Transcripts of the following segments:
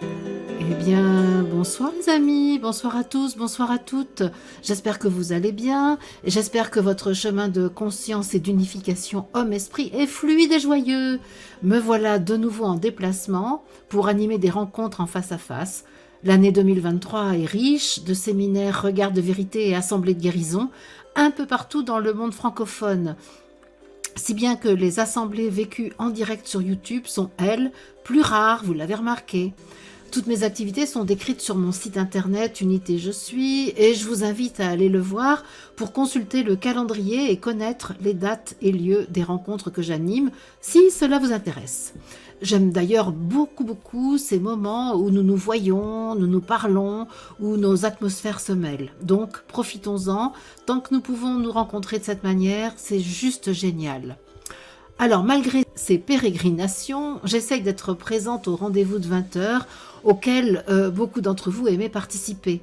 Eh bien, bonsoir les amis, bonsoir à tous, bonsoir à toutes. J'espère que vous allez bien et j'espère que votre chemin de conscience et d'unification homme-esprit est fluide et joyeux. Me voilà de nouveau en déplacement pour animer des rencontres en face à face. L'année 2023 est riche de séminaires, regards de vérité et assemblées de guérison un peu partout dans le monde francophone. Si bien que les assemblées vécues en direct sur YouTube sont, elles, plus rares, vous l'avez remarqué. Toutes mes activités sont décrites sur mon site internet Unité Je suis et je vous invite à aller le voir pour consulter le calendrier et connaître les dates et lieux des rencontres que j'anime si cela vous intéresse. J'aime d'ailleurs beaucoup ces moments où nous nous voyons, nous nous parlons, où nos atmosphères se mêlent. Donc profitons-en, tant que nous pouvons nous rencontrer de cette manière, c'est juste génial. Alors, malgré ces pérégrinations, j'essaye d'être présente au rendez-vous de 20 heures auquel beaucoup d'entre vous aimaient participer.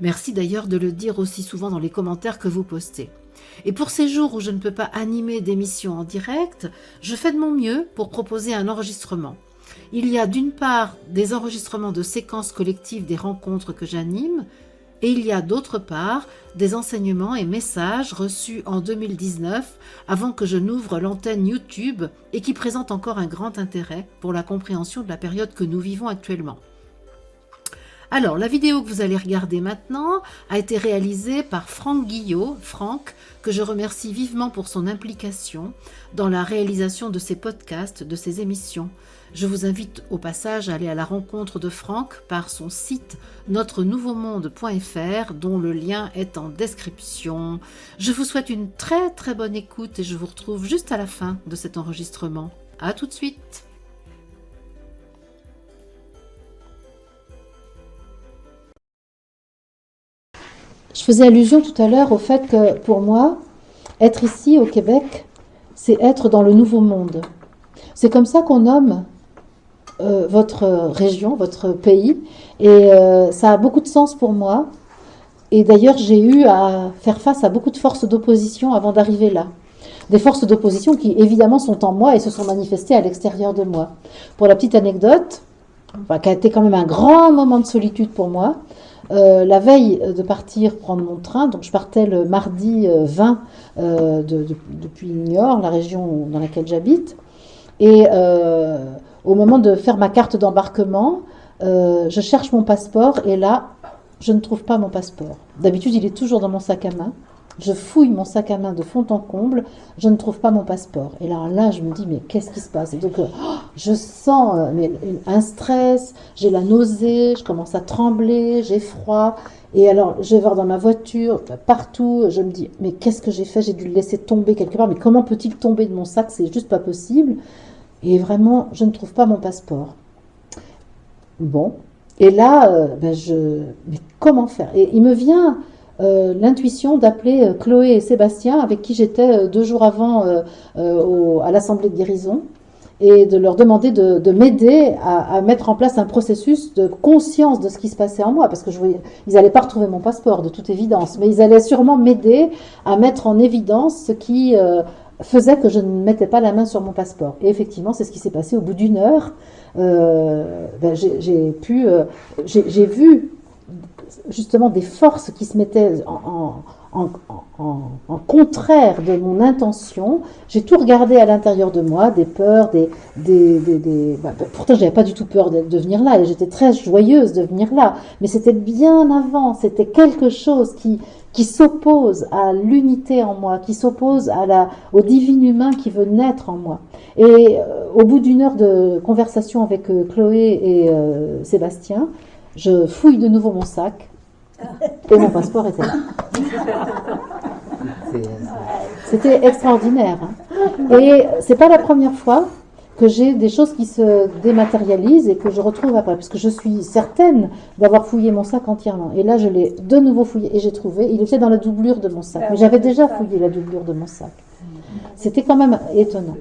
Merci d'ailleurs de le dire aussi souvent dans les commentaires que vous postez. Et pour ces jours où je ne peux pas animer d'émissions en direct, je fais de mon mieux pour proposer un enregistrement. Il y a d'une part des enregistrements de séquences collectives des rencontres que j'anime, et il y a d'autre part des enseignements et messages reçus en 2019 avant que je n'ouvre l'antenne YouTube et qui présentent encore un grand intérêt pour la compréhension de la période que nous vivons actuellement. Alors, la vidéo que vous allez regarder maintenant a été réalisée par Franck Guillot, Franck, que je remercie vivement pour son implication dans la réalisation de ces podcasts, de ces émissions. Je vous invite au passage à aller à la rencontre de Franck par son site notre-nouveau-monde.fr dont le lien est en description. Je vous souhaite une très bonne écoute et je vous retrouve juste à la fin de cet enregistrement. À tout de suite. Je faisais allusion tout à l'heure au fait que pour moi, être ici au Québec, c'est être dans le nouveau monde. C'est comme ça qu'on nomme votre région, votre pays, et ça a beaucoup de sens pour moi. Et d'ailleurs, j'ai eu à faire face à beaucoup de forces d'opposition avant d'arriver là. Des forces d'opposition qui évidemment sont en moi et se sont manifestées à l'extérieur de moi. Pour la petite anecdote, qui a été quand même un grand moment de solitude pour moi, la veille de partir prendre mon train, donc je partais le mardi 20 depuis Niort, la région dans laquelle j'habite, et au moment de faire ma carte d'embarquement, je cherche mon passeport et là, je ne trouve pas mon passeport. D'habitude, il est toujours dans mon sac à main. Je fouille mon sac à main de fond en comble, je ne trouve pas mon passeport. Et là, je me dis, mais qu'est-ce qui se passe? Et donc, je sens un stress, j'ai la nausée, je commence à trembler, j'ai froid. Et alors, je vais voir dans ma voiture, partout, je me dis, mais qu'est-ce que j'ai fait? J'ai dû le laisser tomber quelque part, mais comment peut-il tomber de mon sac? C'est juste pas possible. Et vraiment, je ne trouve pas mon passeport. Bon, et là, mais comment faire? Et il me vient l'intuition d'appeler Chloé et Sébastien, avec qui j'étais 2 jours avant à l'Assemblée de guérison, et de leur demander de m'aider à mettre en place un processus de conscience de ce qui se passait en moi, parce que ils n'allaient pas retrouver mon passeport, de toute évidence, mais ils allaient sûrement m'aider à mettre en évidence ce qui faisait que je ne mettais pas la main sur mon passeport. Et effectivement, c'est ce qui s'est passé au bout d'une heure. J'ai vu justement des forces qui se mettaient en contraire de mon intention. J'ai tout regardé à l'intérieur de moi, des peurs, pourtant j'avais pas du tout peur de venir là et j'étais très joyeuse de venir là, mais c'était bien avant, c'était quelque chose qui s'oppose à l'unité en moi, qui s'oppose au divin humain qui veut naître en moi. Et au bout d'une heure de conversation avec Chloé et Sébastien, je fouille de nouveau mon sac et mon passeport était là. C'était extraordinaire. Hein. Et c'est pas la première fois que j'ai des choses qui se dématérialisent et que je retrouve après, parce que je suis certaine d'avoir fouillé mon sac entièrement. Et là, je l'ai de nouveau fouillé et j'ai trouvé, il était dans la doublure de mon sac. Mais j'avais déjà fouillé la doublure de mon sac. C'était quand même étonnant.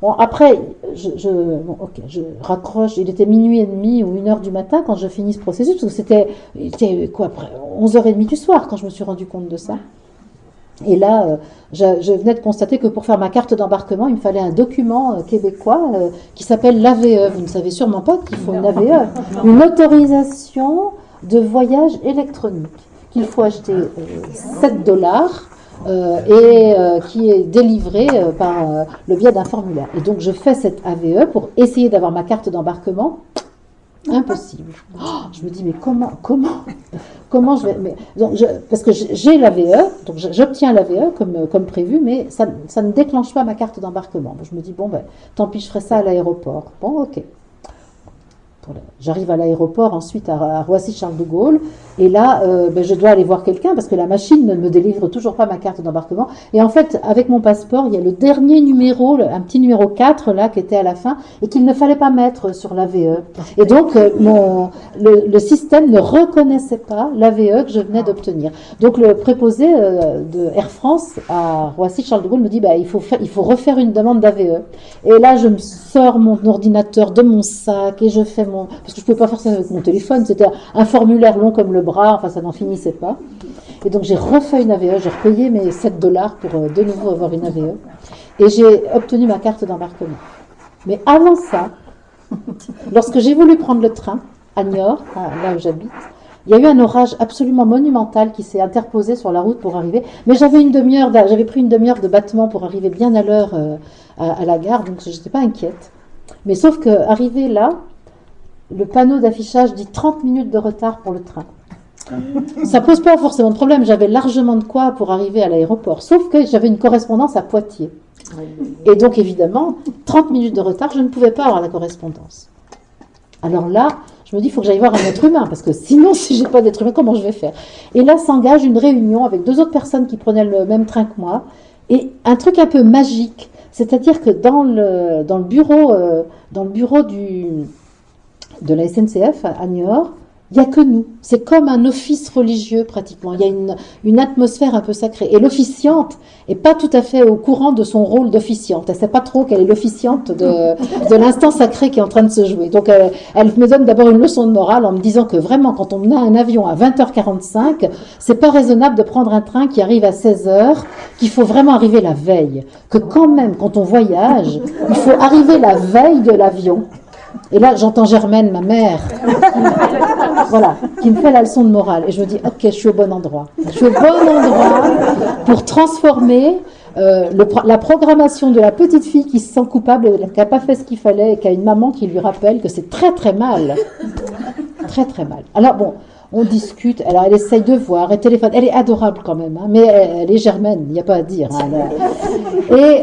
Bon, après, je raccroche. Il était minuit et demi ou 1h du matin quand je finis ce processus, parce que c'était quoi, après 11h30 du soir quand je me suis rendu compte de ça. Et là, je venais de constater que pour faire ma carte d'embarquement, il me fallait un document québécois qui s'appelle l'AVE. Vous ne savez sûrement pas qu'il faut une AVE, une autorisation de voyage électronique, qu'il faut acheter $7 qui est délivré par le biais d'un formulaire. Et donc je fais cette AVE pour essayer d'avoir ma carte d'embarquement. Impossible. Oh, je me dis, mais comment je vais... parce que j'ai l'AVE, donc j'obtiens l'AVE comme prévu, mais ça ne déclenche pas ma carte d'embarquement. Je me dis, bon, tant pis, je ferai ça à l'aéroport. Bon, ok. J'arrive à l'aéroport, ensuite à Roissy-Charles de Gaulle, et là, je dois aller voir quelqu'un parce que la machine ne me délivre toujours pas ma carte d'embarquement. Et en fait, avec mon passeport, il y a le dernier numéro, un petit numéro 4 là, qui était à la fin, et qu'il ne fallait pas mettre sur l'AVE. Et donc, le système ne reconnaissait pas l'AVE que je venais d'obtenir. Donc, le préposé de Air France à Roissy-Charles de Gaulle me dit, il faut refaire une demande d'AVE. Et là, je me sors mon ordinateur de mon sac et je fais parce que je ne pouvais pas faire ça avec mon téléphone, c'était un formulaire long comme le bras, enfin ça n'en finissait pas. Et donc j'ai refait une AVE, j'ai repayé mes $7 pour de nouveau avoir une AVE. Et j'ai obtenu ma carte d'embarquement. Mais avant ça, lorsque j'ai voulu prendre le train à Niort, là où j'habite, il y a eu un orage absolument monumental qui s'est interposé sur la route pour arriver. Mais j'avais pris une demi-heure de battement pour arriver bien à l'heure à la gare, donc je n'étais pas inquiète. Mais sauf qu'arrivé là, le panneau d'affichage dit 30 minutes de retard pour le train. Ça pose pas forcément de problème, j'avais largement de quoi pour arriver à l'aéroport, sauf que j'avais une correspondance à Poitiers. Et donc évidemment, 30 minutes de retard, je ne pouvais pas avoir la correspondance. Alors là, je me dis, il faut que j'aille voir un être humain, parce que sinon, si j'ai pas d'être humain, comment je vais faire? Et là s'engage une réunion avec 2 autres personnes qui prenaient le même train que moi, et un truc un peu magique, c'est-à-dire que dans le bureau de la SNCF à Niort, il n'y a que nous. C'est comme un office religieux pratiquement. Il y a une atmosphère un peu sacrée. Et l'officiante n'est pas tout à fait au courant de son rôle d'officiante. Elle ne sait pas trop qu'elle est l'officiante de l'instant sacré qui est en train de se jouer. Donc elle me donne d'abord une leçon de morale en me disant que vraiment quand on a un avion à 20h45, c'est pas raisonnable de prendre un train qui arrive à 16h, qu'il faut vraiment arriver la veille. Que quand même, quand on voyage, il faut arriver la veille de l'avion. Et là, j'entends Germaine, ma mère, voilà, qui me fait la leçon de morale. Et je me dis, ok, je suis au bon endroit. Je suis au bon endroit pour transformer la programmation de la petite fille qui se sent coupable, qui n'a pas fait ce qu'il fallait et qui a une maman qui lui rappelle que c'est très très mal. Très très mal. Alors bon, on discute, alors elle essaye de voir, elle téléphone, elle est adorable quand même, hein, mais elle est Germaine, il n'y a pas à dire. Hein, et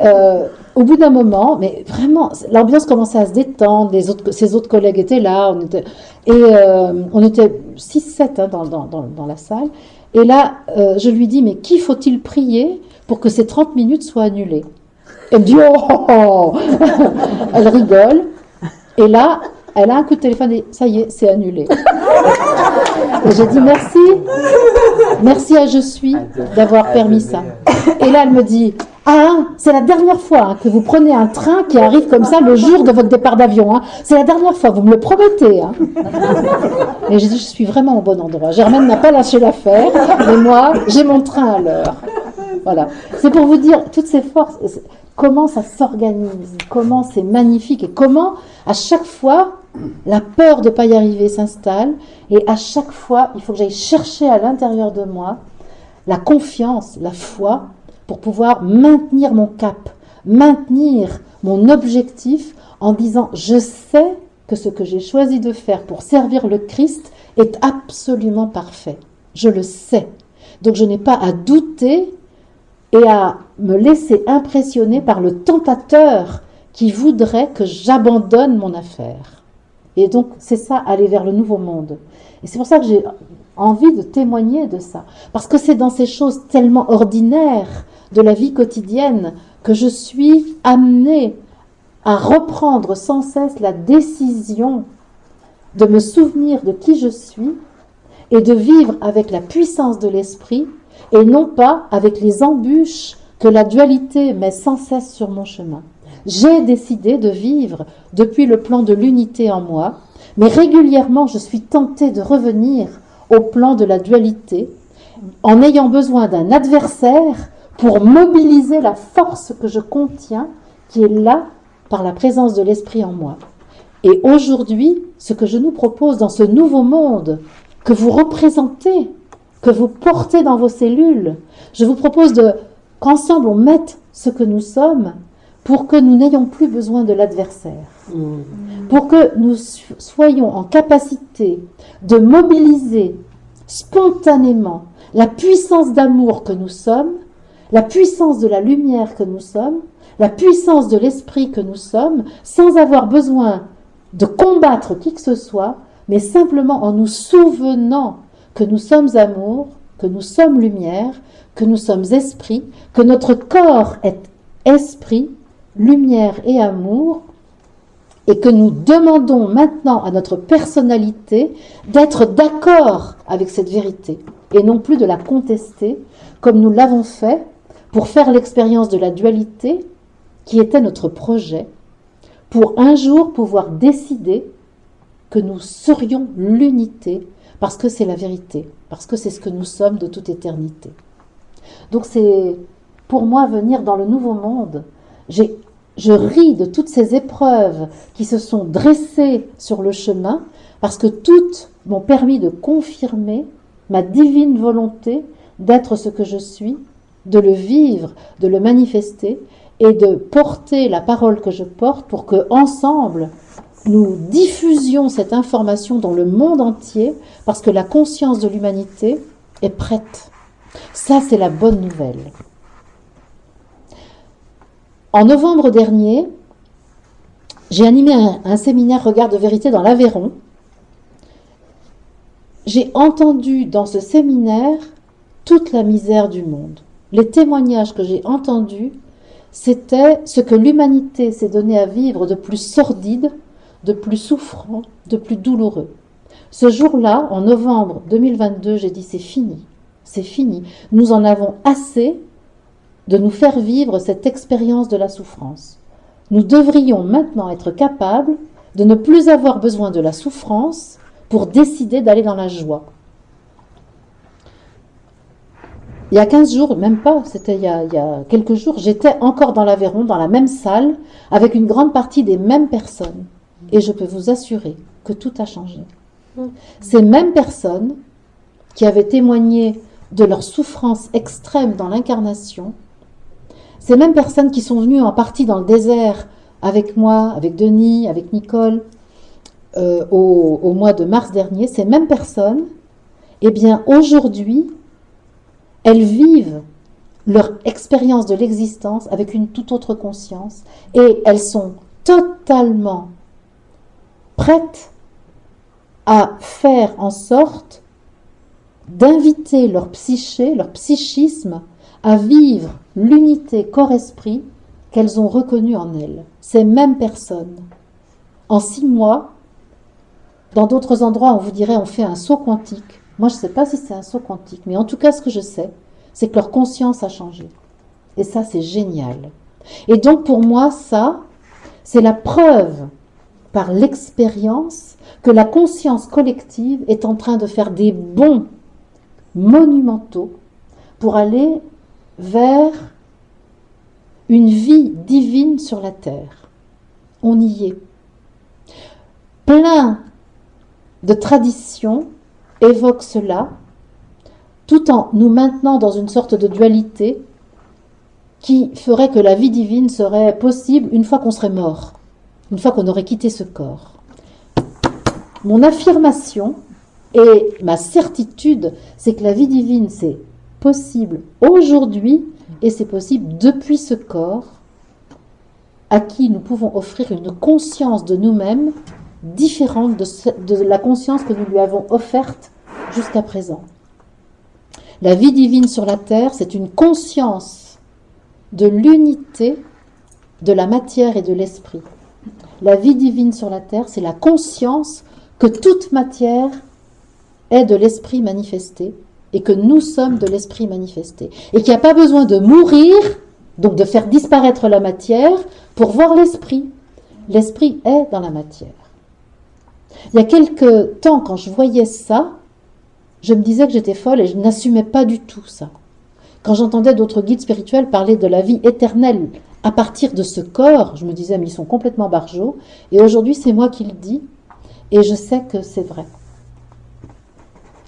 au bout d'un moment, mais vraiment, l'ambiance commençait à se détendre, ses autres collègues étaient là, on était 6-7 hein, dans la salle, et là, je lui dis, mais qui faut-il prier pour que ces 30 minutes soient annulées? Elle me dit, oh. Elle rigole, et là, elle a un coup de téléphone et ça y est, c'est annulé. Et j'ai dit merci à Je suis d'avoir permis ça. Et là, elle me dit, c'est la dernière fois hein, que vous prenez un train qui arrive comme ça le jour de votre départ d'avion. Hein. C'est la dernière fois, vous me le promettez. Hein. Et j'ai dit, je suis vraiment au bon endroit. Germaine n'a pas lâché l'affaire, mais moi, j'ai mon train à l'heure. Voilà. C'est pour vous dire toutes ces forces, comment ça s'organise, comment c'est magnifique et comment à chaque fois la peur de ne pas y arriver s'installe et à chaque fois il faut que j'aille chercher à l'intérieur de moi la confiance, la foi pour pouvoir maintenir mon cap, maintenir mon objectif en disant je sais que ce que j'ai choisi de faire pour servir le Christ est absolument parfait. Je le sais. Donc je n'ai pas à douter et à me laisser impressionner par le tentateur qui voudrait que j'abandonne mon affaire. Et donc, c'est ça, aller vers le nouveau monde. Et c'est pour ça que j'ai envie de témoigner de ça. Parce que c'est dans ces choses tellement ordinaires de la vie quotidienne que je suis amenée à reprendre sans cesse la décision de me souvenir de qui je suis et de vivre avec la puissance de l'esprit et non pas avec les embûches que la dualité met sans cesse sur mon chemin. J'ai décidé de vivre depuis le plan de l'unité en moi, mais régulièrement je suis tentée de revenir au plan de la dualité en ayant besoin d'un adversaire pour mobiliser la force que je contiens, qui est là par la présence de l'esprit en moi. Et aujourd'hui, ce que je nous propose dans ce nouveau monde que vous représentez, que vous portez dans vos cellules, je vous propose qu'ensemble on mette ce que nous sommes pour que nous n'ayons plus besoin de l'adversaire, pour que nous soyons en capacité de mobiliser spontanément la puissance d'amour que nous sommes, la puissance de la lumière que nous sommes, la puissance de l'esprit que nous sommes, sans avoir besoin de combattre qui que ce soit, mais simplement en nous souvenant que nous sommes amour, que nous sommes lumière, que nous sommes esprit, que notre corps est esprit, lumière et amour, et que nous demandons maintenant à notre personnalité d'être d'accord avec cette vérité, et non plus de la contester, comme nous l'avons fait pour faire l'expérience de la dualité, qui était notre projet, pour un jour pouvoir décider que nous serions l'unité, parce que c'est la vérité, parce que c'est ce que nous sommes de toute éternité. Donc c'est, pour moi, venir dans le nouveau monde. Je ris de toutes ces épreuves qui se sont dressées sur le chemin, parce que toutes m'ont permis de confirmer ma divine volonté d'être ce que je suis, de le vivre, de le manifester, et de porter la parole que je porte pour que, ensemble, nous diffusions cette information dans le monde entier, parce que la conscience de l'humanité est prête. Ça, c'est la bonne nouvelle. En novembre dernier, j'ai animé un séminaire Regard de vérité dans l'Aveyron. J'ai entendu dans ce séminaire toute la misère du monde. Les témoignages que j'ai entendus, c'était ce que l'humanité s'est donné à vivre de plus sordide, de plus souffrant, de plus douloureux. Ce jour-là, en novembre 2022, j'ai dit c'est fini, c'est fini. Nous en avons assez de nous faire vivre cette expérience de la souffrance. Nous devrions maintenant être capables de ne plus avoir besoin de la souffrance pour décider d'aller dans la joie. Il y a 15 jours, même pas, c'était il y a quelques jours, j'étais encore dans l'Aveyron, dans la même salle, avec une grande partie des mêmes personnes. Et je peux vous assurer que tout a changé. Ces mêmes personnes qui avaient témoigné de leur souffrance extrême dans l'incarnation, ces mêmes personnes qui sont venues en partie dans le désert avec moi, avec Denis, avec Nicole, au mois de mars dernier, ces mêmes personnes, eh bien aujourd'hui, elles vivent leur expérience de l'existence avec une toute autre conscience et elles sont totalement prêtes à faire en sorte d'inviter leur psyché, leur psychisme à vivre l'unité corps-esprit qu'elles ont reconnue en elles. Ces mêmes personnes. En 6 mois, dans d'autres endroits, on vous dirait on fait un saut quantique. Moi, je ne sais pas si c'est un saut quantique, mais en tout cas, ce que je sais, c'est que leur conscience a changé. Et ça, c'est génial. Et donc, pour moi, ça, c'est la preuve, par l'expérience, que la conscience collective est en train de faire des bonds monumentaux pour aller vers une vie divine sur la terre. On y est. Plein de traditions évoquent cela, tout en nous maintenant dans une sorte de dualité qui ferait que la vie divine serait possible une fois qu'on serait mort, une fois qu'on aurait quitté ce corps. Mon affirmation et ma certitude, c'est que la vie divine, c'est possible aujourd'hui et c'est possible depuis ce corps à qui nous pouvons offrir une conscience de nous-mêmes différente de la conscience que nous lui avons offerte jusqu'à présent. La vie divine sur la terre, c'est une conscience de l'unité de la matière et de l'esprit. La vie divine sur la terre, c'est la conscience que toute matière est de l'esprit manifesté et que nous sommes de l'esprit manifesté. Et qu'il n'y a pas besoin de mourir, donc de faire disparaître la matière, pour voir l'esprit. L'esprit est dans la matière. Il y a quelque temps, quand je voyais ça, je me disais que j'étais folle et je n'assumais pas du tout ça. Quand j'entendais d'autres guides spirituels parler de la vie éternelle à partir de ce corps, je me disais, mais ils sont complètement barjots. Et aujourd'hui, c'est moi qui le dis, et je sais que c'est vrai.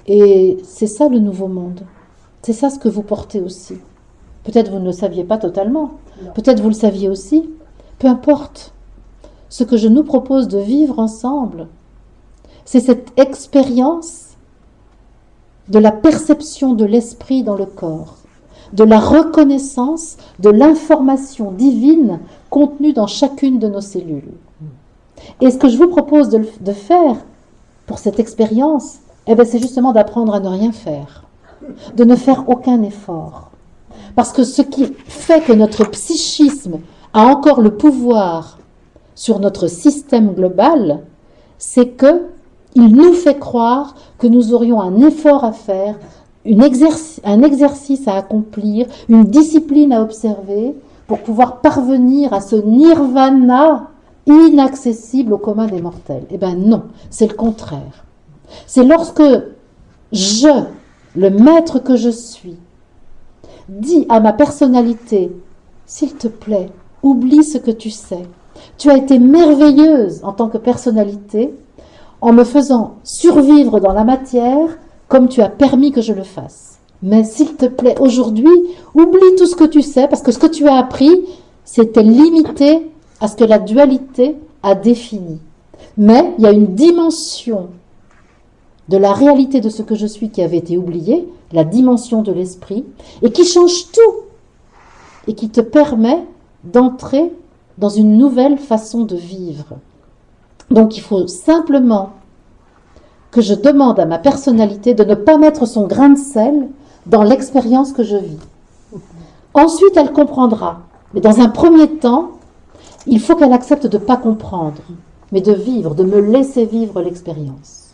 Et c'est ça le nouveau monde. C'est ça ce que vous portez aussi. Peut-être vous ne le saviez pas totalement. Peut-être vous le saviez aussi. Peu importe. Ce que je nous propose de vivre ensemble, c'est cette expérience de la perception de l'esprit dans le corps, de la reconnaissance de l'information divine contenue dans chacune de nos cellules. Et ce que je vous propose de faire pour cette expérience, c'est justement d'apprendre à ne rien faire, de ne faire aucun effort. Parce que ce qui fait que notre psychisme a encore le pouvoir sur notre système global, c'est que il nous fait croire que nous aurions un effort à faire, un exercice à accomplir, une discipline à observer pour pouvoir parvenir à ce nirvana inaccessible au commun des mortels. Eh bien non, c'est le contraire. C'est lorsque je, le maître que je suis, dis à ma personnalité, s'il te plaît, oublie ce que tu sais. Tu as été merveilleuse en tant que personnalité en me faisant survivre dans la matière comme tu as permis que je le fasse. Mais s'il te plaît, aujourd'hui, oublie tout ce que tu sais parce que ce que tu as appris, c'était limité à ce que la dualité a défini. Mais il y a une dimension de la réalité de ce que je suis qui avait été oubliée, la dimension de l'esprit, et qui change tout, et qui te permet d'entrer dans une nouvelle façon de vivre. Donc il faut simplement que je demande à ma personnalité de ne pas mettre son grain de sel dans l'expérience que je vis. Ensuite, elle comprendra. Mais dans un premier temps, il faut qu'elle accepte de ne pas comprendre, mais de vivre, de me laisser vivre l'expérience.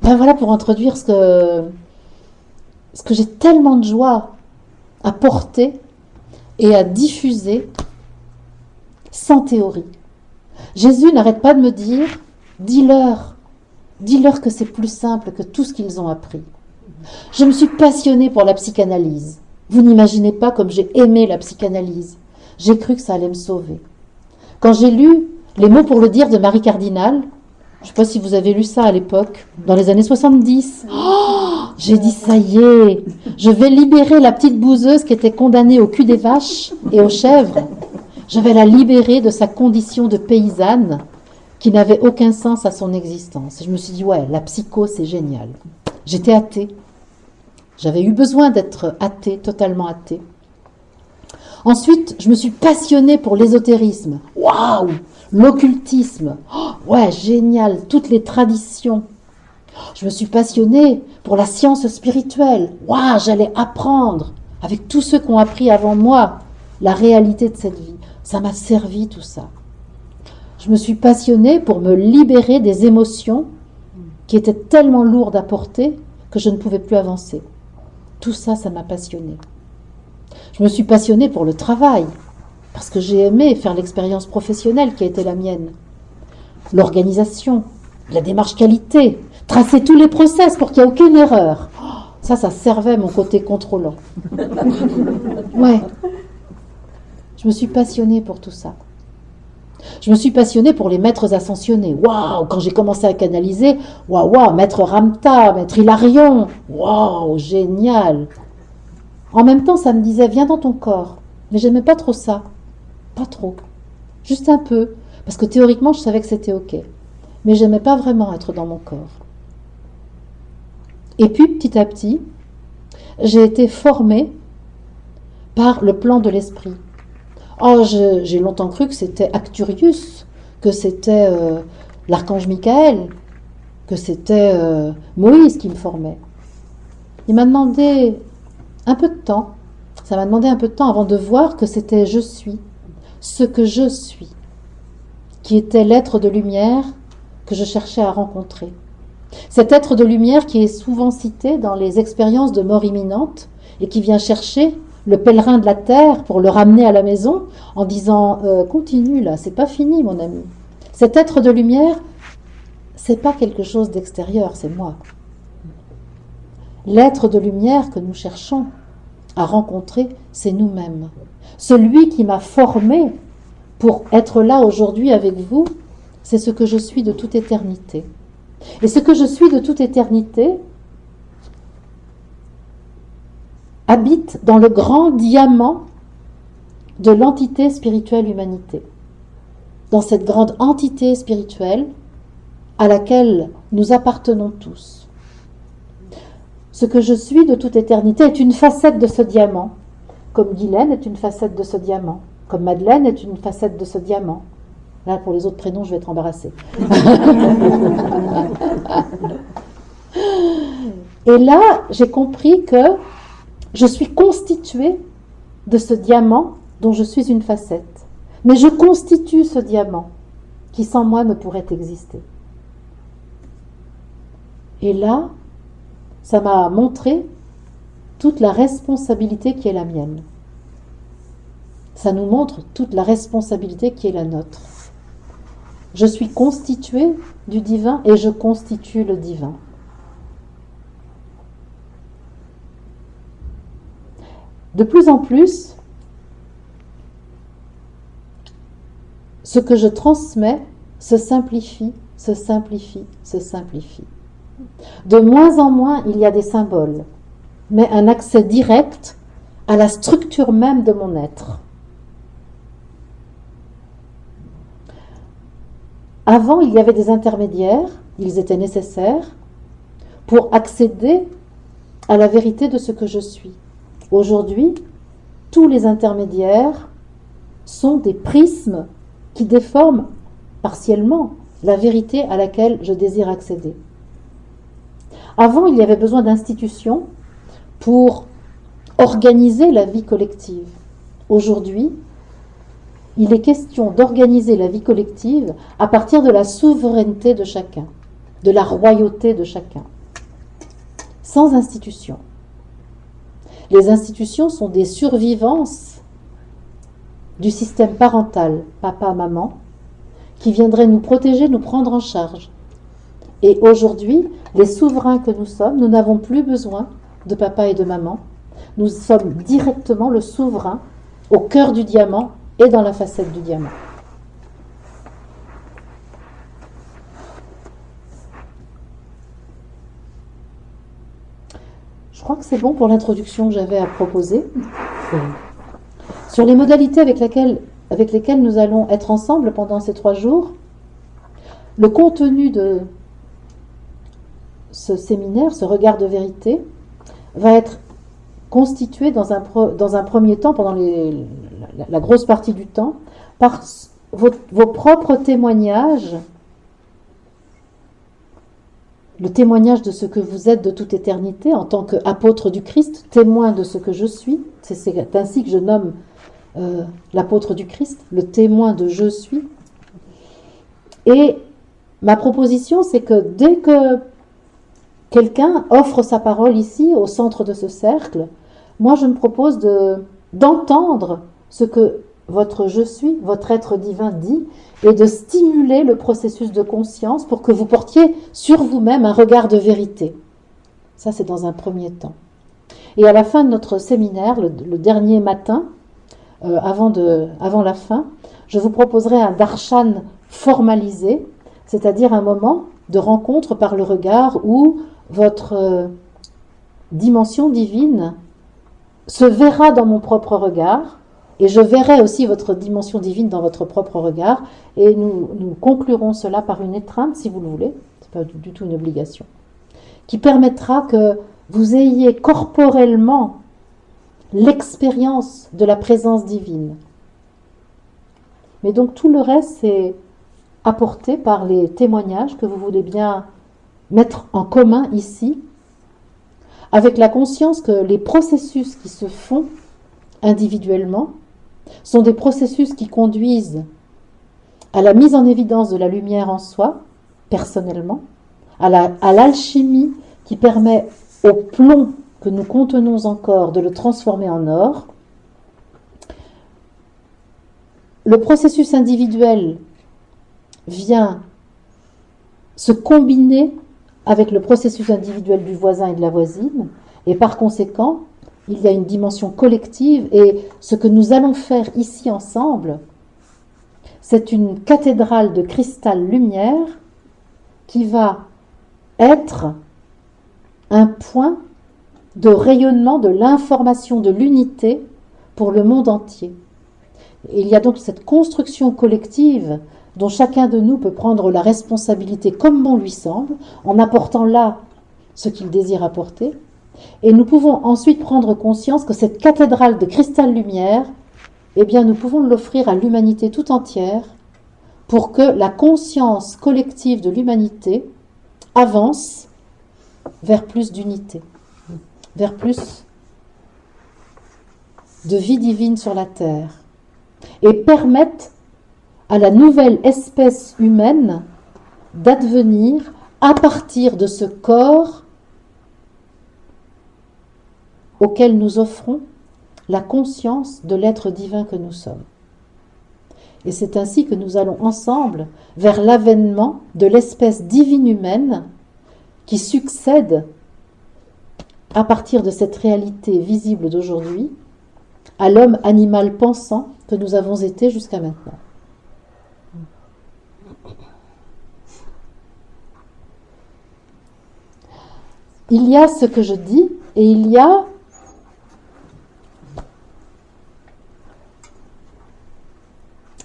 Ben voilà pour introduire ce que j'ai tellement de joie à porter et à diffuser sans théorie. Jésus n'arrête pas de me dire, dis-leur que c'est plus simple que tout ce qu'ils ont appris. Je me suis passionnée pour la psychanalyse. Vous n'imaginez pas comme j'ai aimé la psychanalyse. J'ai cru que ça allait me sauver. Quand j'ai lu Les mots pour le dire de Marie Cardinal, je ne sais pas si vous avez lu ça à l'époque, dans les années 70. J'ai dit, ça y est, je vais libérer la petite bouseuse qui était condamnée au cul des vaches et aux chèvres. Je vais la libérer de sa condition de paysanne qui n'avait aucun sens à son existence. Et je me suis dit, ouais, la psycho, c'est génial. J'étais athée. J'avais eu besoin d'être athée, totalement athée. Ensuite, je me suis passionnée pour l'ésotérisme. Waouh! L'occultisme. Oh, ouais, génial. Toutes les traditions. Je me suis passionnée pour la science spirituelle. Waouh, j'allais apprendre avec tous ceux qui ont appris avant moi la réalité de cette vie. Ça m'a servi tout ça. Je me suis passionnée pour me libérer des émotions qui étaient tellement lourdes à porter que je ne pouvais plus avancer. Tout ça, ça m'a passionnée. Je me suis passionnée pour le travail, parce que j'ai aimé faire l'expérience professionnelle qui a été la mienne. L'organisation, la démarche qualité, tracer tous les process pour qu'il n'y ait aucune erreur. Ça servait mon côté contrôlant. Ouais. Je me suis passionnée pour tout ça. Je me suis passionnée pour les maîtres ascensionnés. Waouh, quand j'ai commencé à canaliser, waouh, maître Ramta, maître Hilarion, waouh, génial. En même temps, ça me disait, viens dans ton corps. Mais j'aimais pas trop ça. Pas trop. Juste un peu. Parce que théoriquement, je savais que c'était ok. Mais j'aimais pas vraiment être dans mon corps. Et puis, petit à petit, j'ai été formée par le plan de l'esprit. Oh, j'ai longtemps cru que c'était Acturius, que c'était l'archange Michael, que c'était Moïse qui me formait. Il m'a demandé un peu de temps, ça m'a demandé un peu de temps avant de voir que c'était je suis, ce que je suis, qui était l'être de lumière que je cherchais à rencontrer. Cet être de lumière qui est souvent cité dans les expériences de mort imminente et qui vient chercher le pèlerin de la terre pour le ramener à la maison en disant continue là, c'est pas fini mon ami. Cet être de lumière, c'est pas quelque chose d'extérieur, c'est moi. L'être de lumière que nous cherchons à rencontrer, c'est nous-mêmes. Celui qui m'a formé pour être là aujourd'hui avec vous, c'est ce que je suis de toute éternité. Et ce que je suis de toute éternité habite dans le grand diamant de l'entité spirituelle humanité. Dans cette grande entité spirituelle à laquelle nous appartenons tous. Ce que je suis de toute éternité est une facette de ce diamant, comme Guylaine est une facette de ce diamant, comme Madeleine est une facette de ce diamant. Là, pour les autres prénoms, je vais être embarrassée. Et là, j'ai compris que je suis constituée de ce diamant dont je suis une facette. Mais je constitue ce diamant qui sans moi ne pourrait exister. Et là, ça m'a montré toute la responsabilité qui est la mienne. Ça nous montre toute la responsabilité qui est la nôtre. Je suis constituée du divin et je constitue le divin. De plus en plus, ce que je transmets se simplifie, se simplifie, se simplifie. De moins en moins, il y a des symboles, mais un accès direct à la structure même de mon être. Avant, il y avait des intermédiaires, ils étaient nécessaires pour accéder à la vérité de ce que je suis. Aujourd'hui, tous les intermédiaires sont des prismes qui déforment partiellement la vérité à laquelle je désire accéder. Avant, il y avait besoin d'institutions pour organiser la vie collective. Aujourd'hui, il est question d'organiser la vie collective à partir de la souveraineté de chacun, de la royauté de chacun, sans institutions. Les institutions sont des survivances du système parental, papa, maman, qui viendraient nous protéger, nous prendre en charge. Et aujourd'hui, les souverains que nous sommes, nous n'avons plus besoin de papa et de maman. Nous sommes directement le souverain au cœur du diamant et dans la facette du diamant. Je crois que c'est bon pour l'introduction que j'avais à proposer. Sur les modalités avec lesquelles nous allons être ensemble pendant ces 3 jours, le contenu de ce séminaire, ce regard de vérité, va être constitué dans un premier temps, pendant la grosse partie du temps, par vos propres témoignages, le témoignage de ce que vous êtes de toute éternité en tant qu'apôtre du Christ, témoin de ce que je suis. C'est ainsi que je nomme l'apôtre du Christ, le témoin de je suis. Et ma proposition, c'est que dès que quelqu'un offre sa parole ici, au centre de ce cercle, moi je me propose d'entendre ce que votre je suis, votre être divin dit, et de stimuler le processus de conscience pour que vous portiez sur vous-même un regard de vérité. Ça, c'est dans un premier temps. Et à la fin de notre séminaire, le dernier matin, avant la fin, je vous proposerai un darshan formalisé, c'est-à-dire un moment de rencontre par le regard où votre dimension divine se verra dans mon propre regard, et je verrai aussi votre dimension divine dans votre propre regard, et nous conclurons cela par une étreinte, si vous le voulez, ce n'est pas du tout une obligation, qui permettra que vous ayez corporellement l'expérience de la présence divine. Mais donc tout le reste, c'est apporté par les témoignages que vous voulez bien mettre en commun ici, avec la conscience que les processus qui se font individuellement sont des processus qui conduisent à la mise en évidence de la lumière en soi, personnellement, à l'alchimie qui permet au plomb que nous contenons encore de le transformer en or. Le processus individuel vient se combiner avec le processus individuel du voisin et de la voisine, et par conséquent, il y a une dimension collective, et ce que nous allons faire ici ensemble, c'est une cathédrale de cristal lumière qui va être un point de rayonnement de l'information de l'unité pour le monde entier. Et il y a donc cette construction collective dont chacun de nous peut prendre la responsabilité comme bon lui semble, en apportant là ce qu'il désire apporter. Et nous pouvons ensuite prendre conscience que cette cathédrale de cristal lumière, eh bien, nous pouvons l'offrir à l'humanité tout entière pour que la conscience collective de l'humanité avance vers plus d'unité, vers plus de vie divine sur la terre, et permette à la nouvelle espèce humaine d'advenir à partir de ce corps auquel nous offrons la conscience de l'être divin que nous sommes. Et c'est ainsi que nous allons ensemble vers l'avènement de l'espèce divine humaine qui succède à partir de cette réalité visible d'aujourd'hui à l'homme animal pensant que nous avons été jusqu'à maintenant. Il y a ce que je dis et il y a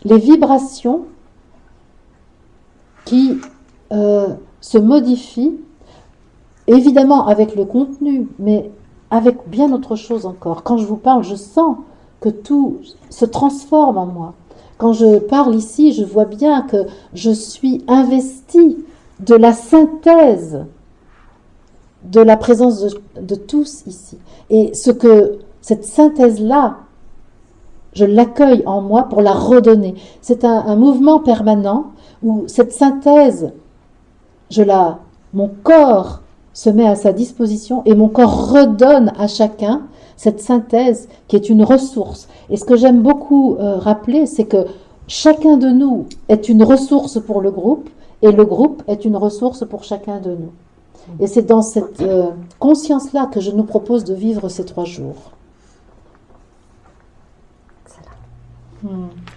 les vibrations qui se modifient, évidemment avec le contenu, mais avec bien autre chose encore. Quand je vous parle, je sens que tout se transforme en moi. Quand je parle ici, je vois bien que je suis investie de la synthèse de la présence de tous ici. Et cette synthèse-là, je l'accueille en moi pour la redonner. C'est un mouvement permanent où cette synthèse, mon corps se met à sa disposition et mon corps redonne à chacun cette synthèse qui est une ressource. Et ce que j'aime beaucoup rappeler, c'est que chacun de nous est une ressource pour le groupe et le groupe est une ressource pour chacun de nous. Et c'est dans cette conscience-là que je nous propose de vivre ces 3 jours.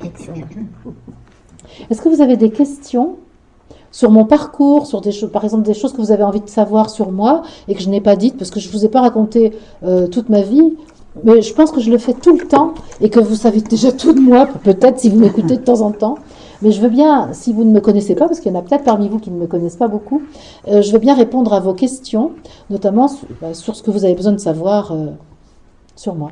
Excellent. Est-ce que vous avez des questions sur mon parcours, sur des choses, par exemple des choses que vous avez envie de savoir sur moi et que je n'ai pas dites parce que je ne vous ai pas raconté toute ma vie, mais je pense que je le fais tout le temps et que vous savez déjà tout de moi, peut-être si vous m'écoutez de temps en temps. Mais je veux bien, si vous ne me connaissez pas, parce qu'il y en a peut-être parmi vous qui ne me connaissent pas beaucoup, je veux bien répondre à vos questions, notamment sur ce que vous avez besoin de savoir sur moi.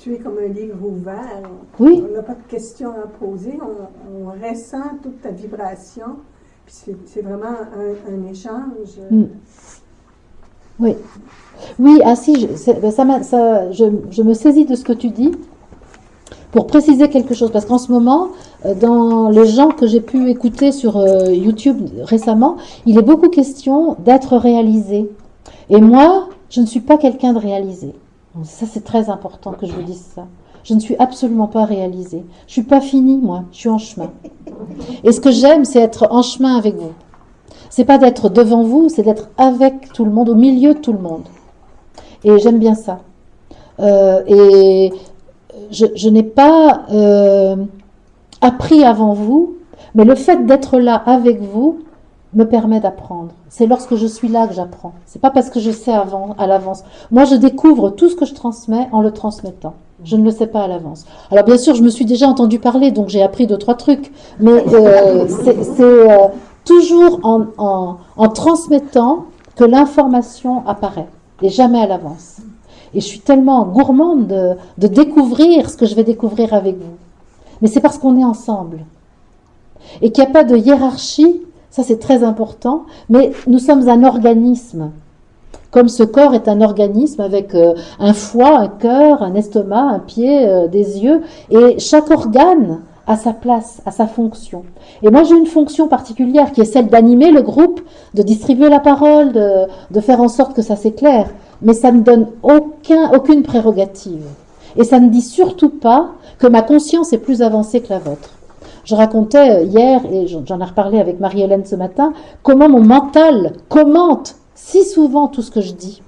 Tu es comme un livre ouvert. Oui. On n'a pas de questions à poser. On ressent toute ta vibration. Puis c'est vraiment un échange. Oui. Oui, si, je me saisis de ce que tu dis pour préciser quelque chose. Parce qu'en ce moment, dans les gens que j'ai pu écouter sur YouTube récemment, il est beaucoup question d'être réalisé. Et moi, je ne suis pas quelqu'un de réalisé. Ça, c'est très important que je vous dise ça. Je ne suis absolument pas réalisée. Je ne suis pas finie, moi. Je suis en chemin. Et ce que j'aime, c'est être en chemin avec vous. C'est pas d'être devant vous, c'est d'être avec tout le monde, au milieu de tout le monde. Et j'aime bien ça. Et je n'ai pas appris avant vous, mais le fait d'être là avec vous me permet d'apprendre. C'est lorsque je suis là que j'apprends. C'est pas parce que je sais à l'avance. Moi, je découvre tout ce que je transmets en le transmettant. Je ne le sais pas à l'avance. Alors bien sûr, je me suis déjà entendu parler, donc j'ai appris 2-3 trucs. Mais c'est toujours en transmettant que l'information apparaît, et jamais à l'avance. Et je suis tellement gourmande de découvrir ce que je vais découvrir avec vous. Mais c'est parce qu'on est ensemble. Et qu'il n'y a pas de hiérarchie. Ça, c'est très important, mais nous sommes un organisme. Comme ce corps est un organisme avec un foie, un cœur, un estomac, un pied, des yeux, et chaque organe a sa place, a sa fonction. Et moi, j'ai une fonction particulière qui est celle d'animer le groupe, de distribuer la parole, de faire en sorte que ça s'éclaire, mais ça ne donne aucune prérogative. Et ça ne dit surtout pas que ma conscience est plus avancée que la vôtre. Je racontais hier, et j'en ai reparlé avec Marie-Hélène ce matin, comment mon mental commente si souvent tout ce que je dis.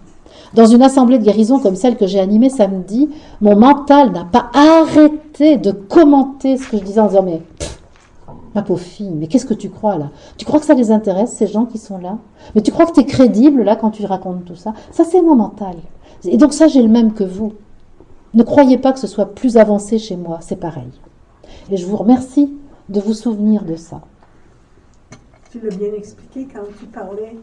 Dans une assemblée de guérison comme celle que j'ai animée samedi, mon mental n'a pas arrêté de commenter ce que je disais en disant « Mais ma pauvre fille, mais qu'est-ce que tu crois là? Tu crois que ça les intéresse, ces gens qui sont là? Mais tu crois que tu es crédible là quand tu racontes tout ça? Ça, c'est mon mental. Et donc ça, j'ai le même que vous. Ne croyez pas que ce soit plus avancé chez moi, c'est pareil. Et je vous remercie de vous souvenir de ça. Tu l'as bien expliqué quand tu parlais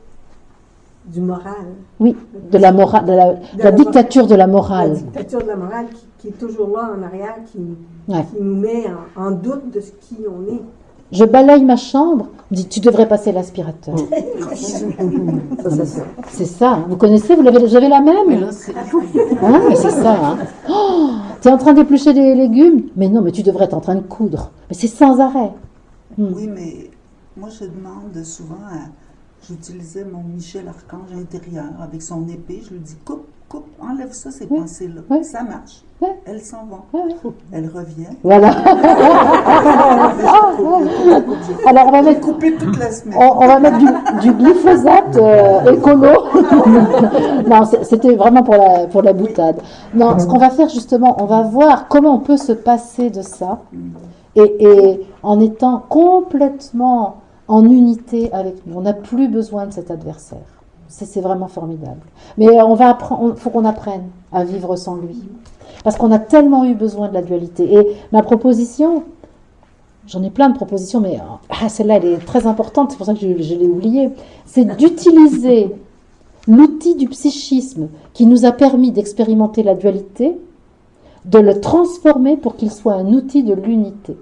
du moral. Oui, de la morale, de la dictature de la morale. La dictature de la morale qui est toujours là en arrière, qui Ouais. nous met en doute de ce qui on est. Je balaye ma chambre, je dis tu devrais passer l'aspirateur. C'est ça. Vous connaissez, vous avez la même? Mais là, c'est... Hein, c'est ça. Hein. Oh, tu es en train d'éplucher des légumes? Mais non, mais tu devrais être en train de coudre. Mais c'est sans arrêt. Oui, mais moi, je demande souvent j'utilisais mon Michel Archange intérieur avec son épée. Je lui dis coupe, enlève ça, ces pensées-là. Ouais. Ça marche. Ouais. Elles s'en vont. Ouais. Elles reviennent. Voilà. Alors on va mettre, Couper toute la semaine. on va mettre du glyphosate écolo. Non, c'était vraiment pour la boutade. Non, ce qu'on va faire justement, on va voir comment on peut se passer de ça et en étant complètement en unité avec nous. On n'a plus besoin de cet adversaire. C'est vraiment formidable. Mais faut qu'on apprenne à vivre sans lui. Parce qu'on a tellement eu besoin de la dualité. Et ma proposition, j'en ai plein de propositions, mais celle-là, elle est très importante, c'est pour ça que je l'ai oubliée, c'est d'utiliser l'outil du psychisme qui nous a permis d'expérimenter la dualité, de le transformer pour qu'il soit un outil de l'unité.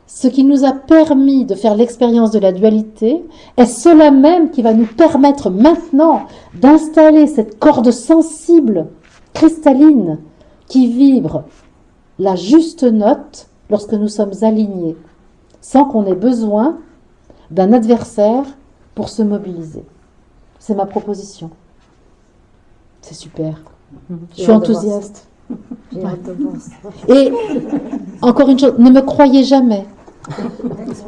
Ce qui nous a permis de faire l'expérience de la dualité est cela même qui va nous permettre maintenant d'installer cette corde sensible, cristalline, qui vibre la juste note lorsque nous sommes alignés, sans qu'on ait besoin d'un adversaire pour se mobiliser. C'est ma proposition. C'est super. Je suis enthousiaste. J'ai hâte de voir ça. Et encore une chose, ne me croyez jamais.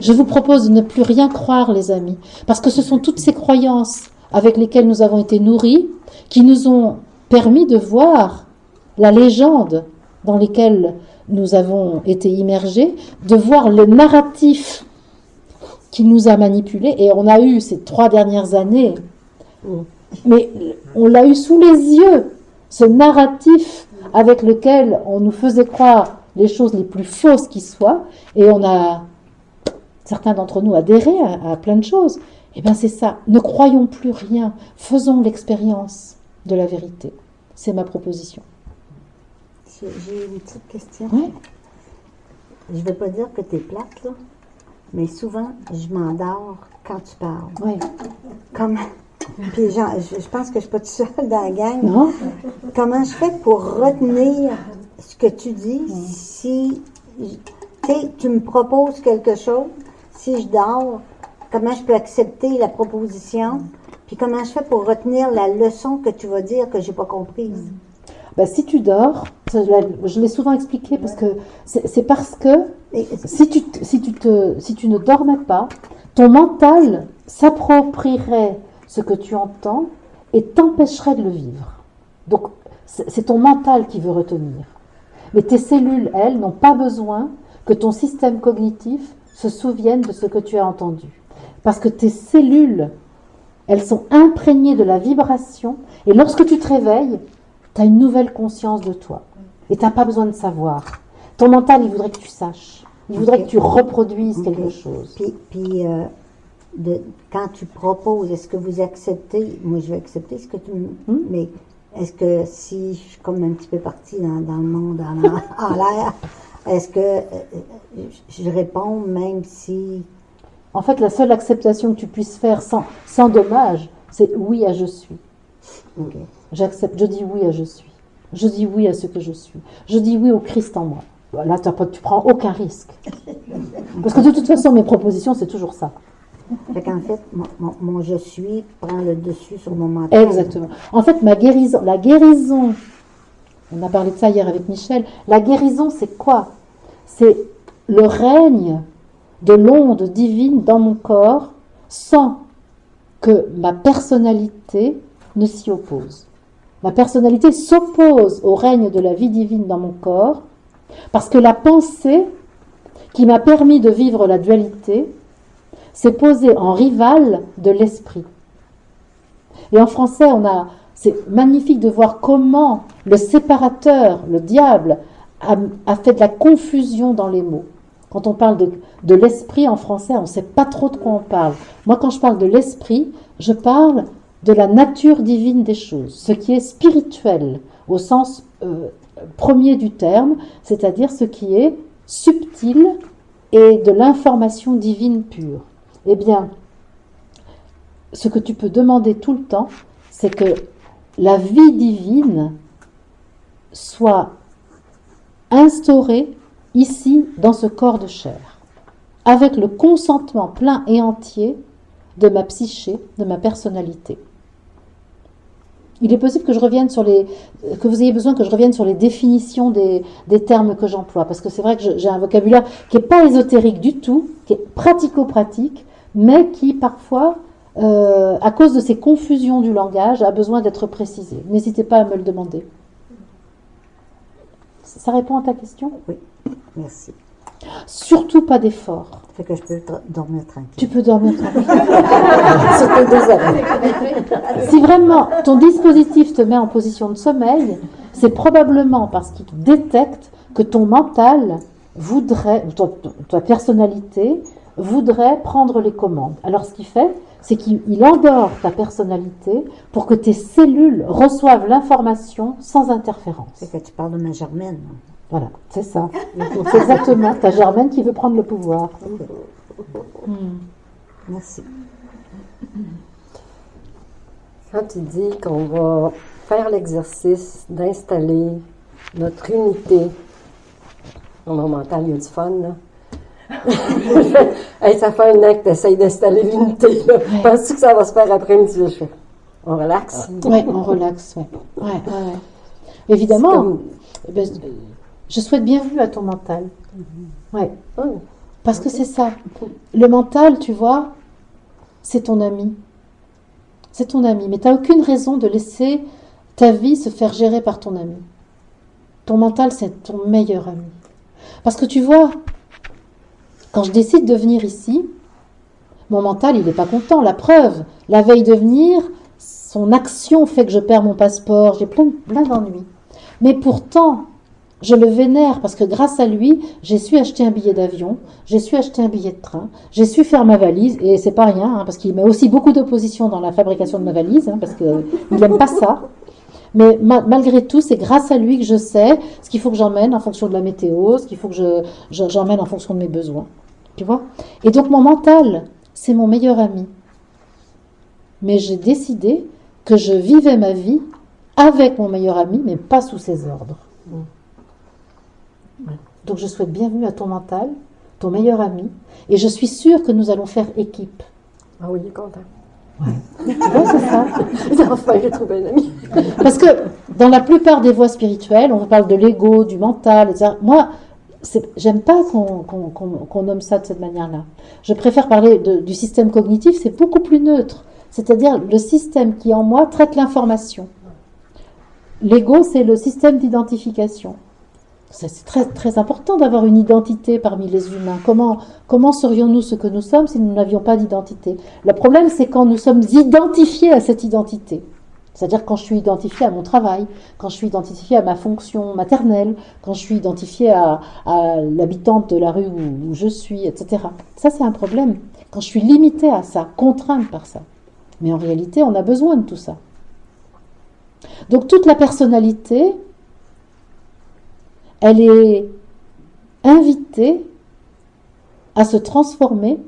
Je vous propose de ne plus rien croire, les amis, parce que ce sont toutes ces croyances avec lesquelles nous avons été nourris qui nous ont permis de voir la légende dans lesquelles nous avons été immergés, de voir le narratif qui nous a manipulés. Et on a eu ces 3 dernières années, mais on l'a eu sous les yeux, ce narratif avec lequel on nous faisait croire les choses les plus fausses qui soient, et on a, certains d'entre nous, adhéré à plein de choses. Eh bien c'est ça, ne croyons plus rien, faisons l'expérience de la vérité. C'est ma proposition. J'ai une petite question. Oui. Je ne veux pas dire que tu es plate, là, mais souvent, je m'endors quand tu parles. Oui. Comment? Puis je pense que je ne suis pas toute seule dans la gang. Non? Comment je fais pour retenir ce que tu dis si tu me proposes quelque chose, si je dors, comment je peux accepter la proposition, puis comment je fais pour retenir la leçon que tu vas dire que je n'ai pas comprise? Ben, si tu dors, je l'ai souvent expliqué, parce que c'est parce que si tu ne dormais pas, ton mental s'approprierait ce que tu entends et t'empêcherait de le vivre. Donc, c'est ton mental qui veut retenir. Mais tes cellules, elles, n'ont pas besoin que ton système cognitif se souvienne de ce que tu as entendu. Parce que tes cellules, elles sont imprégnées de la vibration, et lorsque tu te réveilles, tu as une nouvelle conscience de toi. Et tu n'as pas besoin de savoir. Ton mental, il voudrait que tu saches. Il voudrait que tu reproduises quelque chose. Puis quand tu proposes, est-ce que vous acceptez, moi je vais accepter ce que tu me... Mais est-ce que si je suis comme un petit peu partie dans le monde en l'air, est-ce que je réponds même si... En fait, la seule acceptation que tu puisses faire sans dommage, c'est oui à je suis. Okay. J'accepte, je dis oui à je suis. Je dis oui à ce que je suis. Je dis oui au Christ en moi. Là, tu prends aucun risque. Parce que de toute façon, mes propositions, c'est toujours ça. Fait qu'en fait, mon je suis prend le dessus sur mon mental. Exactement. En fait, la guérison, on a parlé de ça hier avec Michel, la guérison, c'est quoi? C'est le règne de l'onde divine dans mon corps sans que ma personnalité ne s'y oppose. Ma personnalité s'oppose au règne de la vie divine dans mon corps parce que la pensée qui m'a permis de vivre la dualité s'est posée en rival de l'esprit. Et en français, c'est magnifique de voir comment le séparateur, le diable, a fait de la confusion dans les mots. Quand on parle de l'esprit en français, on ne sait pas trop de quoi on parle. Moi, quand je parle de l'esprit, je parle de la nature divine des choses, ce qui est spirituel au sens premier du terme, c'est-à-dire ce qui est subtil et de l'information divine pure. Eh bien, ce que tu peux demander tout le temps, c'est que la vie divine soit instaurée ici, dans ce corps de chair, avec le consentement plein et entier de ma psyché, de ma personnalité. Il est possible que vous ayez besoin que je revienne sur les définitions des termes que j'emploie, parce que c'est vrai que j'ai un vocabulaire qui n'est pas ésotérique du tout, qui est pratico-pratique, mais qui parfois, à cause de ces confusions du langage, a besoin d'être précisé. N'hésitez pas à me le demander. Ça répond à ta question ? Oui, merci. Surtout pas d'effort. Fait que je peux dormir tranquille. Tu peux dormir tranquille. C'était 2 heures. Si vraiment ton dispositif te met en position de sommeil, c'est probablement parce qu'il détecte que ton mental voudrait, ta personnalité voudrait prendre les commandes. Alors ce qu'il fait, c'est qu'il endort ta personnalité pour que tes cellules reçoivent l'information sans interférence. C'est que tu parles de ma Germaine. Voilà, c'est ça. C'est exactement ta Germaine qui veut prendre le pouvoir. Merci. Quand tu dis qu'on va faire l'exercice d'installer notre unité, dans mon mental, il y a du fun, là. Hey, ça fait un an que tu essayes d'installer l'unité. Penses-tu que ça va se faire après-midi? Je fais, on relaxe? Oui, on relaxe, ouais. Ouais. Évidemment, je souhaite bienvenue à ton mental. Ouais. Parce que c'est ça. Le mental, tu vois, c'est ton ami. C'est ton ami. Mais tu n'as aucune raison de laisser ta vie se faire gérer par ton ami. Ton mental, c'est ton meilleur ami. Parce que tu vois, quand je décide de venir ici, mon mental, il n'est pas content. La preuve, la veille de venir, son action fait que je perds mon passeport. J'ai plein d'ennuis. Mais pourtant, je le vénère parce que grâce à lui, j'ai su acheter un billet d'avion, j'ai su acheter un billet de train, j'ai su faire ma valise, et c'est pas rien, parce qu'il met aussi beaucoup d'opposition dans la fabrication de ma valise, parce qu'il n'aime pas ça. Mais malgré tout, c'est grâce à lui que je sais ce qu'il faut que j'emmène en fonction de la météo, ce qu'il faut que j'emmène en fonction de mes besoins. Tu vois ? Et donc mon mental, c'est mon meilleur ami. Mais j'ai décidé que je vivais ma vie avec mon meilleur ami, mais pas sous ses ordres. Donc je souhaite bienvenue à ton mental, ton meilleur ami, et je suis sûre que nous allons faire équipe. Ah oui, il est content. Ouais. Tu vois, c'est ça. Enfin, j'ai trouvé un ami. Parce que dans la plupart des voies spirituelles, on parle de l'ego, du mental, etc. Moi, j'aime pas qu'on nomme ça de cette manière-là. Je préfère parler du système cognitif, c'est beaucoup plus neutre. C'est-à-dire le système qui, en moi, traite l'information. L'ego, c'est le système d'identification. C'est très, très important d'avoir une identité parmi les humains. Comment serions-nous ce que nous sommes si nous n'avions pas d'identité ? Le problème, c'est quand nous sommes identifiés à cette identité. C'est-à-dire quand je suis identifiée à mon travail, quand je suis identifiée à ma fonction maternelle, quand je suis identifiée à l'habitante de la rue où je suis, etc. Ça, c'est un problème. Quand je suis limitée à ça, contrainte par ça. Mais en réalité, on a besoin de tout ça. Donc toute la personnalité, elle est invitée à se transformer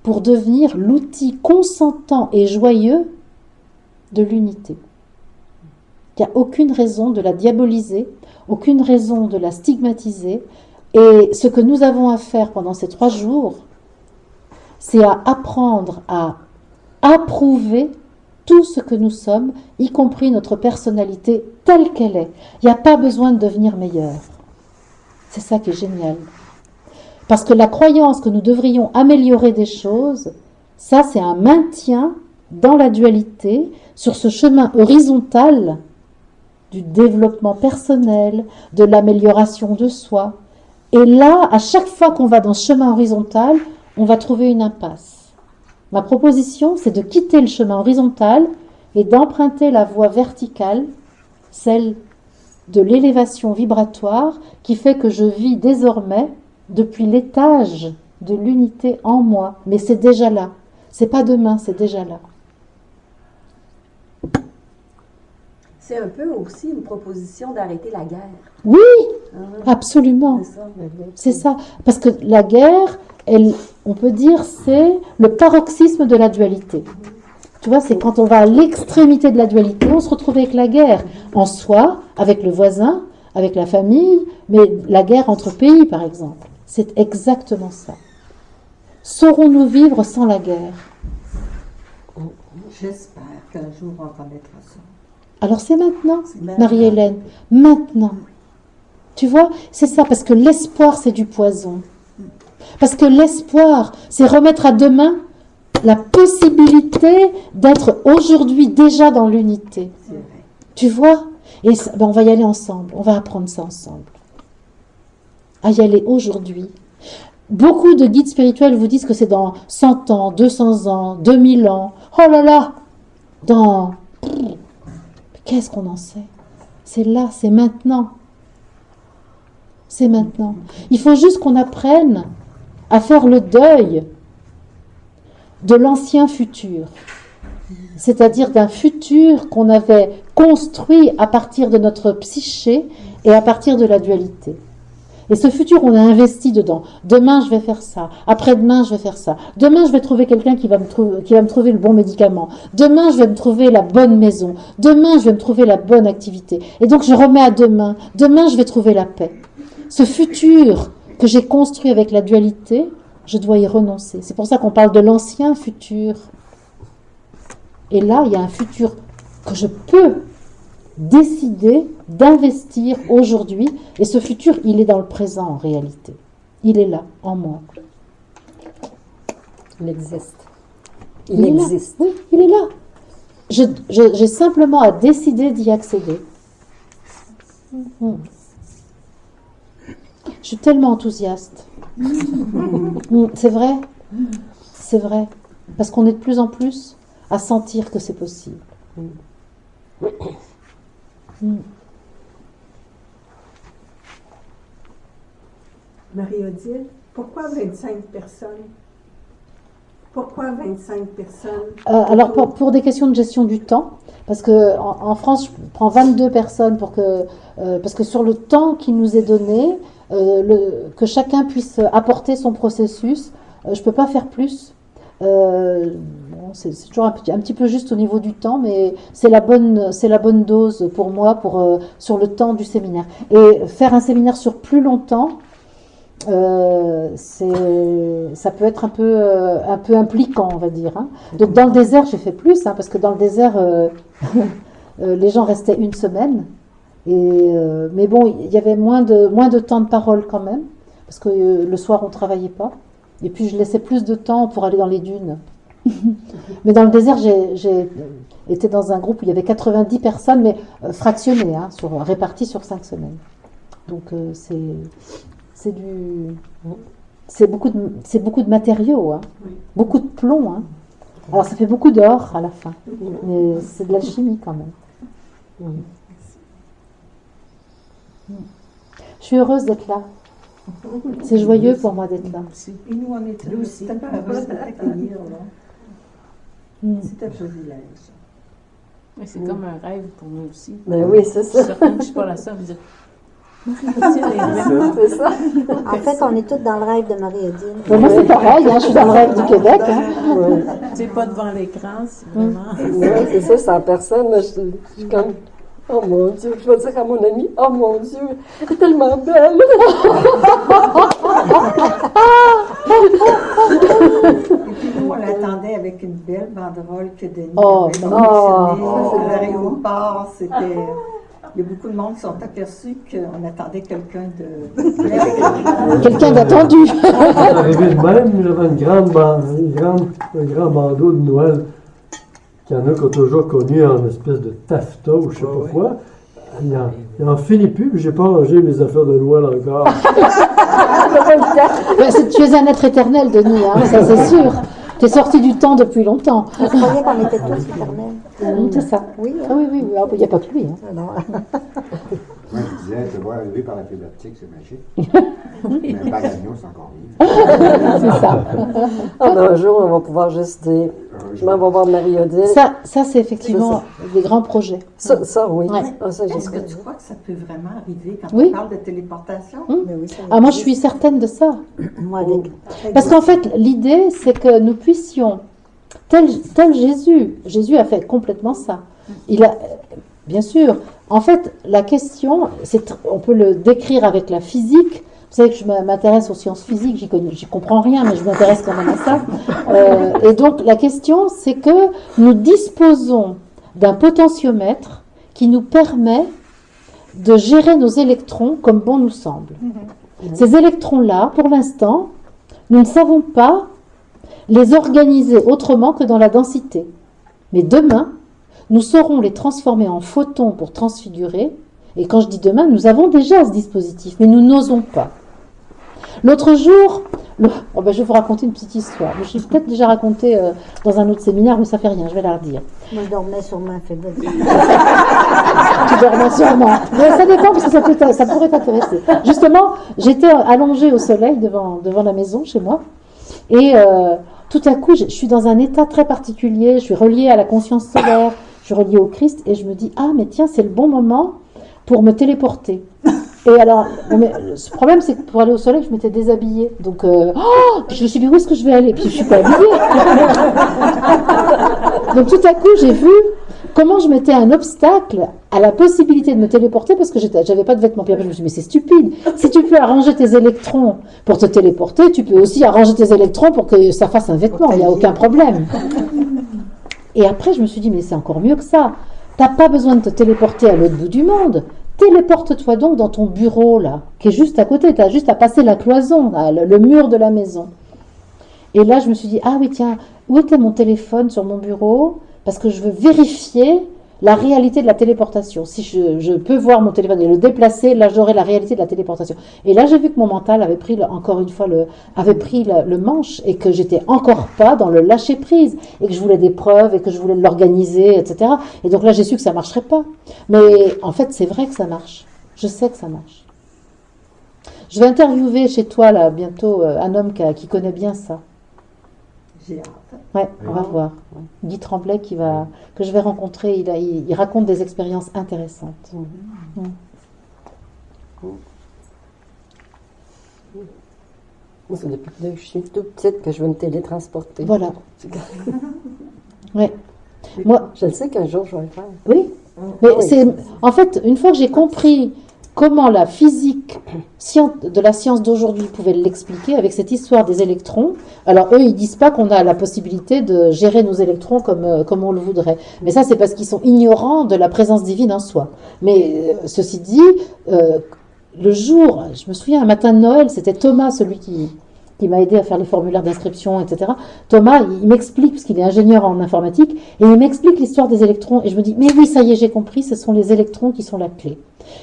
pour devenir l'outil consentant et joyeux de l'unité. Il n'y a aucune raison de la diaboliser, aucune raison de la stigmatiser. Et ce que nous avons à faire pendant ces 3 jours, c'est à apprendre à approuver tout ce que nous sommes, y compris notre personnalité telle qu'elle est. Il n'y a pas besoin de devenir meilleur. C'est ça qui est génial. Parce que la croyance que nous devrions améliorer des choses, ça c'est un maintien dans la dualité, sur ce chemin horizontal du développement personnel, de l'amélioration de soi. Et là, à chaque fois qu'on va dans ce chemin horizontal, on va trouver une impasse. Ma proposition, c'est de quitter le chemin horizontal et d'emprunter la voie verticale, celle de l'élévation vibratoire, qui fait que je vis désormais depuis l'étage de l'unité en moi. Mais c'est déjà là. C'est pas demain, c'est déjà là. C'est un peu aussi une proposition d'arrêter la guerre. Oui, absolument. C'est ça. C'est ça. Parce que la guerre, on peut dire, c'est le paroxysme de la dualité. Tu vois, c'est quand on va à l'extrémité de la dualité, on se retrouve avec la guerre en soi, avec le voisin, avec la famille, mais la guerre entre pays, par exemple. C'est exactement ça. Saurons-nous vivre sans la guerre? J'espère qu'un jour on reconnaîtra ça. Alors c'est maintenant, maintenant. Marie-Hélène, maintenant. Tu vois, c'est ça, parce que l'espoir, c'est du poison. Parce que l'espoir, c'est remettre à demain la possibilité d'être aujourd'hui déjà dans l'unité. C'est vrai. Tu vois? Et ça, on va y aller ensemble, on va apprendre ça ensemble. À y aller aujourd'hui. Beaucoup de guides spirituels vous disent que c'est dans 100 ans, 200 ans, 2000 ans. Oh là là! Dans... Qu'est-ce qu'on en sait? C'est là, c'est maintenant. C'est maintenant. Il faut juste qu'on apprenne à faire le deuil de l'ancien futur. C'est-à-dire d'un futur qu'on avait construit à partir de notre psyché et à partir de la dualité. Et ce futur, on a investi dedans. Demain, je vais faire ça. Après-demain, je vais faire ça. Demain, je vais trouver quelqu'un qui va me trouver le bon médicament. Demain, je vais me trouver la bonne maison. Demain, je vais me trouver la bonne activité. Et donc, je remets à demain. Demain, je vais trouver la paix. Ce futur que j'ai construit avec la dualité, je dois y renoncer. C'est pour ça qu'on parle de l'ancien futur. Et là, il y a un futur que je peux décider d'investir aujourd'hui. Et ce futur, il est dans le présent en réalité. Il est là, en moi. Il existe. Il existe. Oui, il est là. J'ai simplement à décider d'y accéder. Je suis tellement enthousiaste. C'est vrai. C'est vrai. Parce qu'on est de plus en plus à sentir que c'est possible. Marie-Odile, pourquoi 25 personnes? Pourquoi 25 personnes? Alors pour des questions de gestion du temps, parce que en France, je prends 22 personnes parce que sur le temps qui nous est donné, que chacun puisse apporter son processus, je peux pas faire plus. C'est toujours un petit peu juste au niveau du temps, mais c'est la bonne dose pour moi sur le temps du séminaire. Et faire un séminaire sur plus longtemps, ça peut être un peu impliquant, on va dire. Hein. Donc dans le désert, j'ai fait plus, parce que dans le désert, les gens restaient une semaine. Mais bon, il y avait moins de temps de parole quand même, parce que le soir, on ne travaillait pas. Et puis, je laissais plus de temps pour aller dans les dunes. Mais dans le désert, j'ai été dans un groupe où il y avait 90 personnes, mais fractionnées, réparties sur 5 semaines. Donc, c'est beaucoup de matériaux, Oui. beaucoup de plomb. Alors, ça fait beaucoup d'or à la fin, mais c'est de la chimie quand même. Je suis heureuse d'être là. C'est joyeux pour moi d'être là. Et nous, on est là aussi. Heureuse de t'accueillir, là. C'est un privilège. Oui, c'est comme un rêve pour nous aussi. Ben oui, c'est Je suis ça. certaine que je ne suis pas la seule. C'est ça. En fait, on est tous dans le rêve de Marie-Odile. Ben, moi, c'est pareil, je suis dans le rêve du Québec. Ouais. Tu n'es pas devant l'écran, c'est vraiment... Ouais, c'est ça, sans personne. Moi, je suis comme, oh mon Dieu, je vais dire à mon ami, oh mon Dieu, elle est tellement belle. Et puis nous, on l'attendait avec une belle banderole que Denis avait confectionnée à l'aéroport. C'était... il y a beaucoup de monde qui sont aperçus qu'on attendait quelqu'un de... Quelqu'un d'attendu. C'est arrivé de même, j'avais un grand bandeau de Noël qu'il y en a qui ont toujours connu en espèce de taffetas ou je sais pas quoi. Il en finit plus, puis j'ai pas rangé mes affaires de Noël encore. Tu es un être éternel, Denis, hein, ça c'est sûr. Tu es sorti du temps depuis longtemps. Je croyais qu'on était tous éternels. C'est ça. Oui. Ah oui, il n'y a pas que lui. Hein. Non. Moi, je disais, te voir arriver par la fibre optique, c'est magique. Mais par l'agneau, c'est encore mieux. C'est ça. Un jour, on va pouvoir juste dire, je m'en vais voir Marie-Odile. Ça c'est effectivement des grands projets. Ça, oui. Ouais. Est-ce que tu crois que ça peut vraiment arriver quand Oui. on parle de téléportation? Moi, je suis certaine de ça. Moi, Parce qu'en fait, l'idée, c'est que nous puissions, tel Jésus a fait complètement ça. Il a, bien sûr, en fait, la question, on peut le décrire avec la physique. Vous savez que je m'intéresse aux sciences physiques, j'y comprends rien, mais je m'intéresse quand même à ça. Et donc, la question, c'est que nous disposons d'un potentiomètre qui nous permet de gérer nos électrons comme bon nous semble. Ces électrons-là, pour l'instant, nous ne savons pas les organiser autrement que dans la densité. Mais demain, nous saurons les transformer en photons pour transfigurer. Et quand je dis demain, nous avons déjà ce dispositif, mais nous n'osons pas. L'autre jour, je vais vous raconter une petite histoire. Je l'ai peut-être déjà racontée dans un autre séminaire, mais ça fait rien, je vais la redire. Moi, je dormais sûrement, fais pas dire. Tu dormais sûrement. Mais ça dépend, parce que ça pourrait t'intéresser. Justement, j'étais allongée au soleil devant la maison, chez moi, et tout à coup, je suis dans un état très particulier, je suis reliée à la conscience solaire, je suis reliée au Christ, et je me dis, ah, mais tiens, c'est le bon moment pour me téléporter. Et alors, mais ce problème, c'est que pour aller au soleil, je m'étais déshabillée. Donc, puis je me suis dit, où est-ce que je vais aller? Puis je suis pas habillée. Donc, tout à coup, j'ai vu comment je mettais un obstacle à la possibilité de me téléporter parce que j'avais pas de vêtements. Puis après, je me suis dit, mais c'est stupide. Si tu peux arranger tes électrons pour te téléporter, tu peux aussi arranger tes électrons pour que ça fasse un vêtement. Il n'y a aucun problème. Et après, je me suis dit, mais c'est encore mieux que ça. T'as pas besoin de te téléporter à l'autre bout du monde. Téléporte-toi donc dans ton bureau, là, qui est juste à côté. Tu as juste à passer la cloison, là, le mur de la maison. Et là, je me suis dit, ah oui, tiens, où était mon téléphone sur mon bureau? Parce que je veux vérifier la réalité de la téléportation. Si je peux voir mon téléphone et le déplacer, là, j'aurai la réalité de la téléportation. Et là, j'ai vu que mon mental avait pris, encore une fois, le manche et que j'étais encore pas dans le lâcher-prise et que je voulais des preuves et que je voulais l'organiser, etc. Et donc là, j'ai su que ça marcherait pas. Mais en fait, c'est vrai que ça marche. Je sais que ça marche. Je vais interviewer chez toi, là, bientôt, un homme qui connaît bien ça. J'ai hâte. Ouais, on va voir. Ouais. Guy Tremblay que je vais rencontrer, il raconte des expériences intéressantes. Moi, c'est depuis que je suis toute petite que je veux me télétransporter. Voilà. Ouais. Moi, je le sais qu'un jour je vais le faire. Oui. Mais en fait, une fois que j'ai compris comment la physique de la science d'aujourd'hui pouvait l'expliquer avec cette histoire des électrons. Alors eux, ils disent pas qu'on a la possibilité de gérer nos électrons comme on le voudrait. Mais ça, c'est parce qu'ils sont ignorants de la présence divine en soi. Mais ceci dit, le jour, je me souviens, un matin de Noël, c'était Thomas, celui qui m'a aidé à faire les formulaires d'inscription, etc. Thomas, il m'explique, parce qu'il est ingénieur en informatique, et il m'explique l'histoire des électrons. Et je me dis, mais oui, ça y est, j'ai compris, ce sont les électrons qui sont la clé.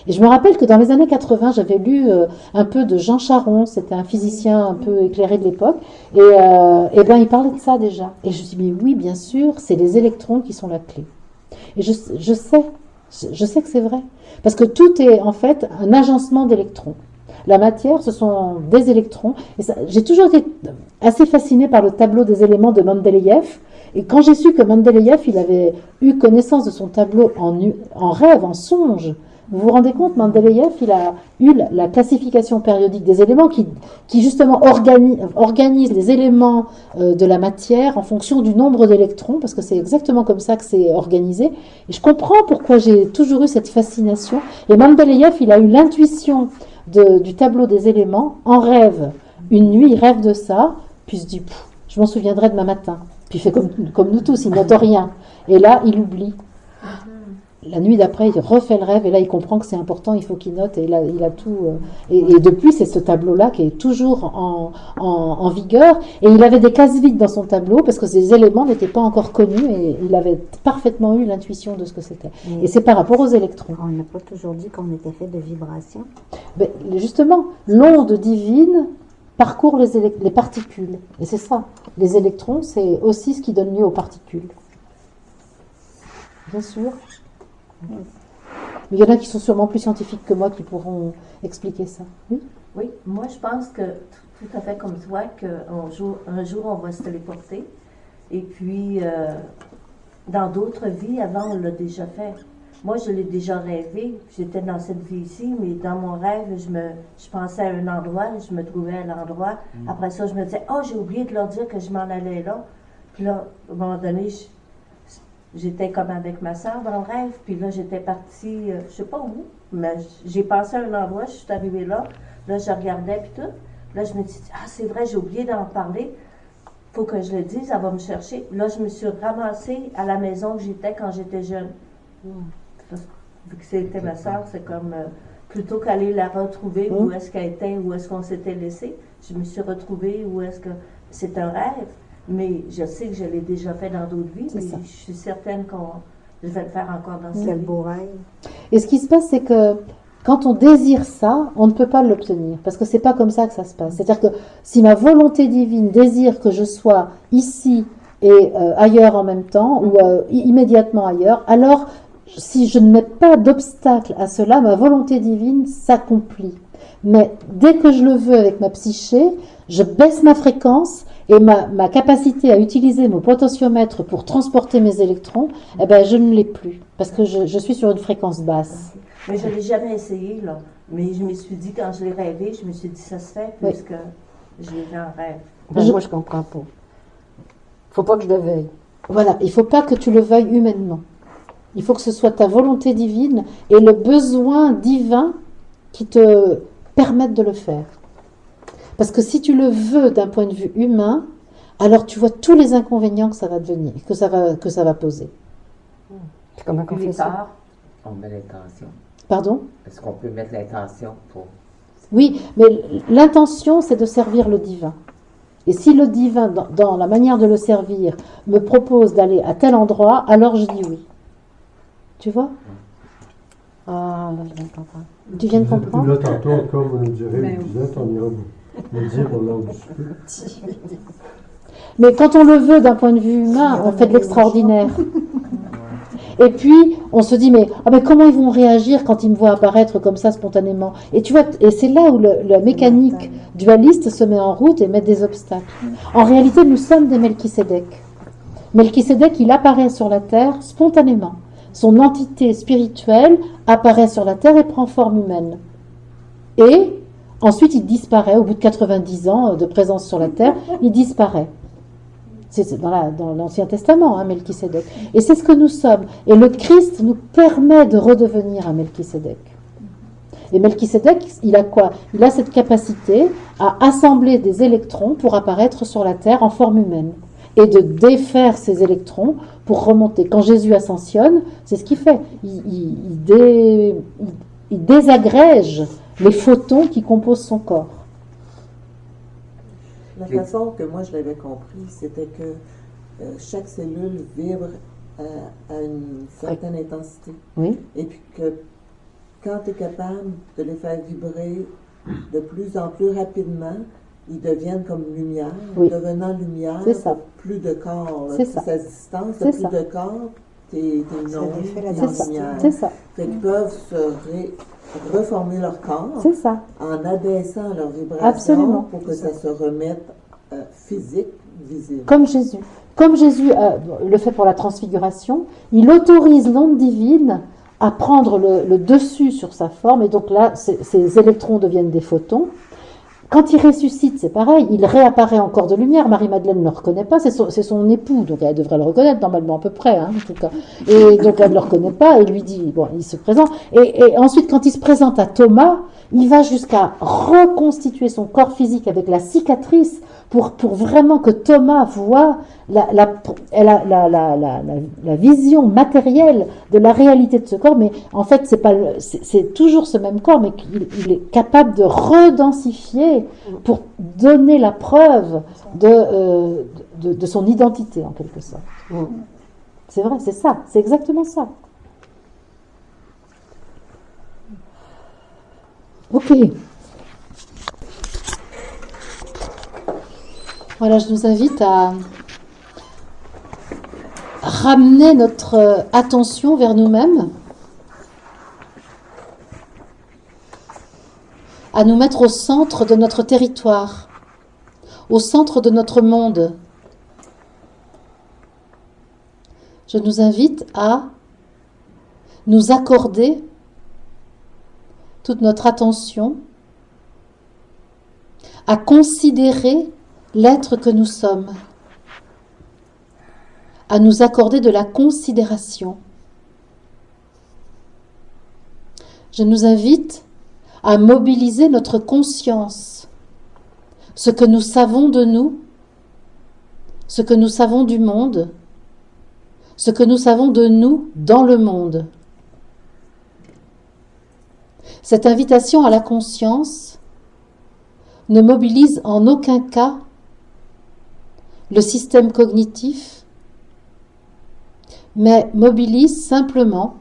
Et je me rappelle que dans les années 80, j'avais lu un peu de Jean Charron, c'était un physicien un peu éclairé de l'époque, et il parlait de ça déjà. Et je me suis dit, mais oui, bien sûr, c'est les électrons qui sont la clé. Et je sais que c'est vrai. Parce que tout est en fait un agencement d'électrons. La matière, ce sont des électrons. Et j'ai toujours été assez fascinée par le tableau des éléments de Mendeleïev. Et quand j'ai su que Mendeleïev, il avait eu connaissance de son tableau en rêve, en songe, vous vous rendez compte, Mendeleïev, il a eu la classification périodique des éléments qui justement organise les éléments de la matière en fonction du nombre d'électrons, parce que c'est exactement comme ça que c'est organisé. Et je comprends pourquoi j'ai toujours eu cette fascination. Et Mendeleïev, il a eu l'intuition du tableau des éléments en rêve. Une nuit, il rêve de ça, puis il se dit, je m'en souviendrai demain matin. Puis il fait comme nous tous, il note rien. Et là, il oublie. la nuit d'après, il refait le rêve et là, il comprend que c'est important, il faut qu'il note et là, il a tout. Et depuis, c'est ce tableau-là qui est toujours en vigueur. Et il avait des cases vides dans son tableau parce que ces éléments n'étaient pas encore connus et il avait parfaitement eu l'intuition de ce que c'était. Et c'est par rapport aux électrons. On n'a pas toujours dit qu'on était fait de vibrations. Mais justement, l'onde divine parcourt les particules. Et c'est ça. Les électrons, c'est aussi ce qui donne lieu aux particules. Bien sûr. Mais il y en a qui sont sûrement plus scientifiques que moi qui pourront expliquer ça. Oui. Oui, moi je pense que tout à fait comme toi, qu'un jour on va se téléporter. Et puis, dans d'autres vies, avant on l'a déjà fait. Moi je l'ai déjà rêvé. J'étais dans cette vie-ci, mais dans mon rêve, je pensais à un endroit, je me trouvais à l'endroit. Après ça, je me disais, oh, j'ai oublié de leur dire que je m'en allais là. Puis là, à un moment donné, j'étais comme avec ma soeur dans le rêve, puis là, j'étais partie, je sais pas où, mais j'ai pensé à un endroit, je suis arrivée là, je regardais, puis tout. Là, je me dis, ah, c'est vrai, j'ai oublié d'en parler, faut que je le dise, ça va me chercher. Là, je me suis ramassée à la maison où j'étais quand j'étais jeune. Vu que c'était ma soeur, c'est comme, plutôt qu'aller la retrouver, où est-ce qu'elle était, où est-ce qu'on s'était laissé, je me suis retrouvée, où est-ce que, c'est un rêve. Mais je sais que je l'ai déjà fait dans d'autres vies, mais je suis certaine que je vais le faire encore dans cette vie. Quel beau rêve. Et ce qui se passe, c'est que quand on désire ça, on ne peut pas l'obtenir, parce que c'est pas comme ça que ça se passe. C'est-à-dire que si ma volonté divine désire que je sois ici et ailleurs en même temps, ou immédiatement ailleurs, alors si je ne mets pas d'obstacle à cela, ma volonté divine s'accomplit. Mais dès que je le veux avec ma psyché, je baisse ma fréquence et ma capacité à utiliser mon potentiomètre pour transporter mes électrons, eh ben, je ne l'ai plus, parce que je suis sur une fréquence basse. Mais je ne l'ai jamais essayé, là. Mais je me suis dit, quand je l'ai rêvé, je me suis dit, ça se fait, puisque je l'ai vu en rêve. Moi, je comprends pas. Faut pas que je le veuille. Voilà, il faut pas que tu le veuilles humainement. Il faut que ce soit ta volonté divine et le besoin divin qui te permettent de le faire. Parce que si tu le veux d'un point de vue humain, alors tu vois tous les inconvénients que ça va devenir, que ça va poser. Comment on fait ça? On met l'intention. Pardon? Est-ce qu'on peut mettre l'intention pour... Oui, mais l'intention, c'est de servir le divin. Et si le divin, dans la manière de le servir, me propose d'aller à tel endroit, alors je dis oui. Tu vois? Ah, là, je viens de comprendre. Tu viens de comprendre? Là, tantôt, encore, vous nous direz, vous êtes, on ira vous dire pour l'ordre du souper. Mais quand on le veut d'un point de vue humain, on fait de l'extraordinaire. Et puis, on se dit, mais comment ils vont réagir quand ils me voient apparaître comme ça spontanément? Et tu vois, et c'est là où la mécanique dualiste se met en route et met des obstacles. En réalité, nous sommes des Melchisédek. Melchisédek, il apparaît sur la terre spontanément. Son entité spirituelle apparaît sur la terre et prend forme humaine. Et ensuite, il disparaît. Au bout de 90 ans de présence sur la terre, il disparaît. C'est dans l'Ancien Testament, hein, Melchisédek. Et c'est ce que nous sommes. Et le Christ nous permet de redevenir un Melchisédek. Et Melchisédek, il a quoi? Il a cette capacité à assembler des électrons pour apparaître sur la terre en forme humaine. Et de défaire ces électrons pour remonter. Quand Jésus ascensionne, c'est ce qu'il fait. Il désagrège les photons qui composent son corps. La façon que moi je l'avais compris, c'était que chaque cellule vibre à une certaine intensité. Oui. Et puis que quand tu es capable de les faire vibrer de plus en plus rapidement, ils deviennent comme lumière. Oui. Devenant lumière, plus de corps. C'est ça. Sa distance, plus de corps, t'es une onde, t'es lumière. C'est ça. Fait qu'ils peuvent reformer leur corps en abaissant leur vibration. Absolument. Pour que ça se remette physique, visible. Comme Jésus. Comme Jésus le fait pour la transfiguration, il autorise l'onde divine à prendre le dessus sur sa forme, et donc là, ces électrons deviennent des photons. Quand il ressuscite, c'est pareil, il réapparaît encore de lumière. Marie-Madeleine ne le reconnaît pas, c'est son époux, donc elle devrait le reconnaître normalement à peu près, hein, en tout cas. Et donc elle ne le reconnaît pas, et lui dit, bon, il se présente. Et ensuite, quand il se présente à Thomas, Il va jusqu'à reconstituer son corps physique avec la cicatrice pour vraiment que Thomas voit la vision matérielle de la réalité de ce corps. Mais en fait, c'est toujours ce même corps, mais il est capable de redensifier pour donner la preuve de son identité, en quelque sorte. C'est vrai, c'est ça, c'est exactement ça. Ok. Voilà, je nous invite à ramener notre attention vers nous-mêmes, à nous mettre au centre de notre territoire, au centre de notre monde. Je nous invite à nous accorder toute notre attention, à considérer l'être que nous sommes, à nous accorder de la considération. Je nous invite à mobiliser notre conscience, ce que nous savons de nous, ce que nous savons du monde, ce que nous savons de nous dans le monde. Cette invitation à la conscience ne mobilise en aucun cas le système cognitif, mais mobilise simplement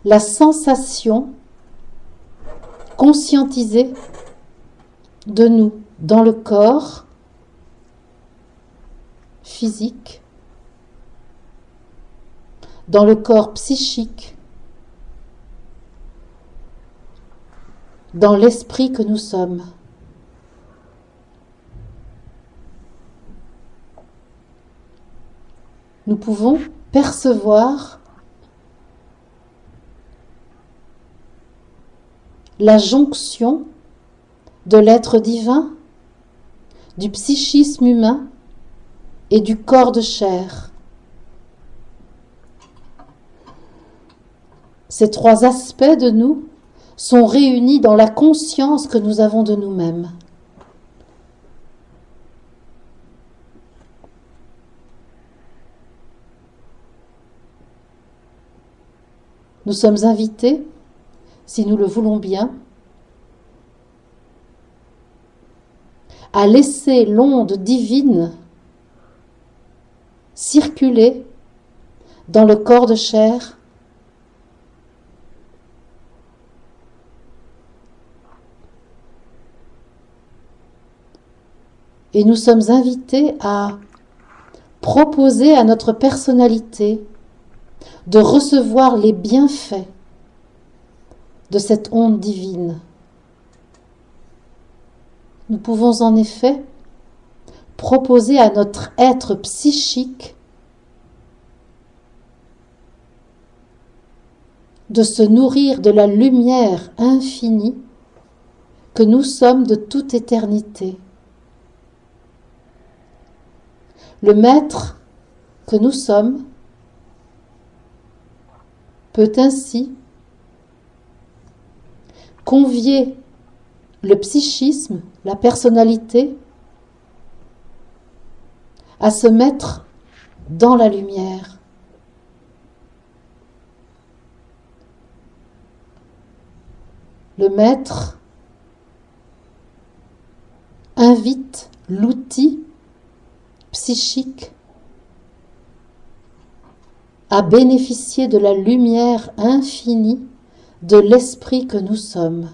la sensation conscientisée de nous dans le corps physique, dans le corps psychique, dans l'esprit que nous sommes. Nous pouvons percevoir la jonction de l'être divin, du psychisme humain et du corps de chair. Ces trois aspects de nous sont réunis dans la conscience que nous avons de nous-mêmes. Nous sommes invités, si nous le voulons bien, à laisser l'onde divine circuler dans le corps de chair et nous sommes invités à proposer à notre personnalité de recevoir les bienfaits de cette onde divine. Nous pouvons en effet proposer à notre être psychique de se nourrir de la lumière infinie que nous sommes de toute éternité. Le maître que nous sommes peut ainsi convier le psychisme, la personnalité, à se mettre dans la lumière. Le maître invite l'outil psychique à bénéficier de la lumière infinie de l'esprit que nous sommes.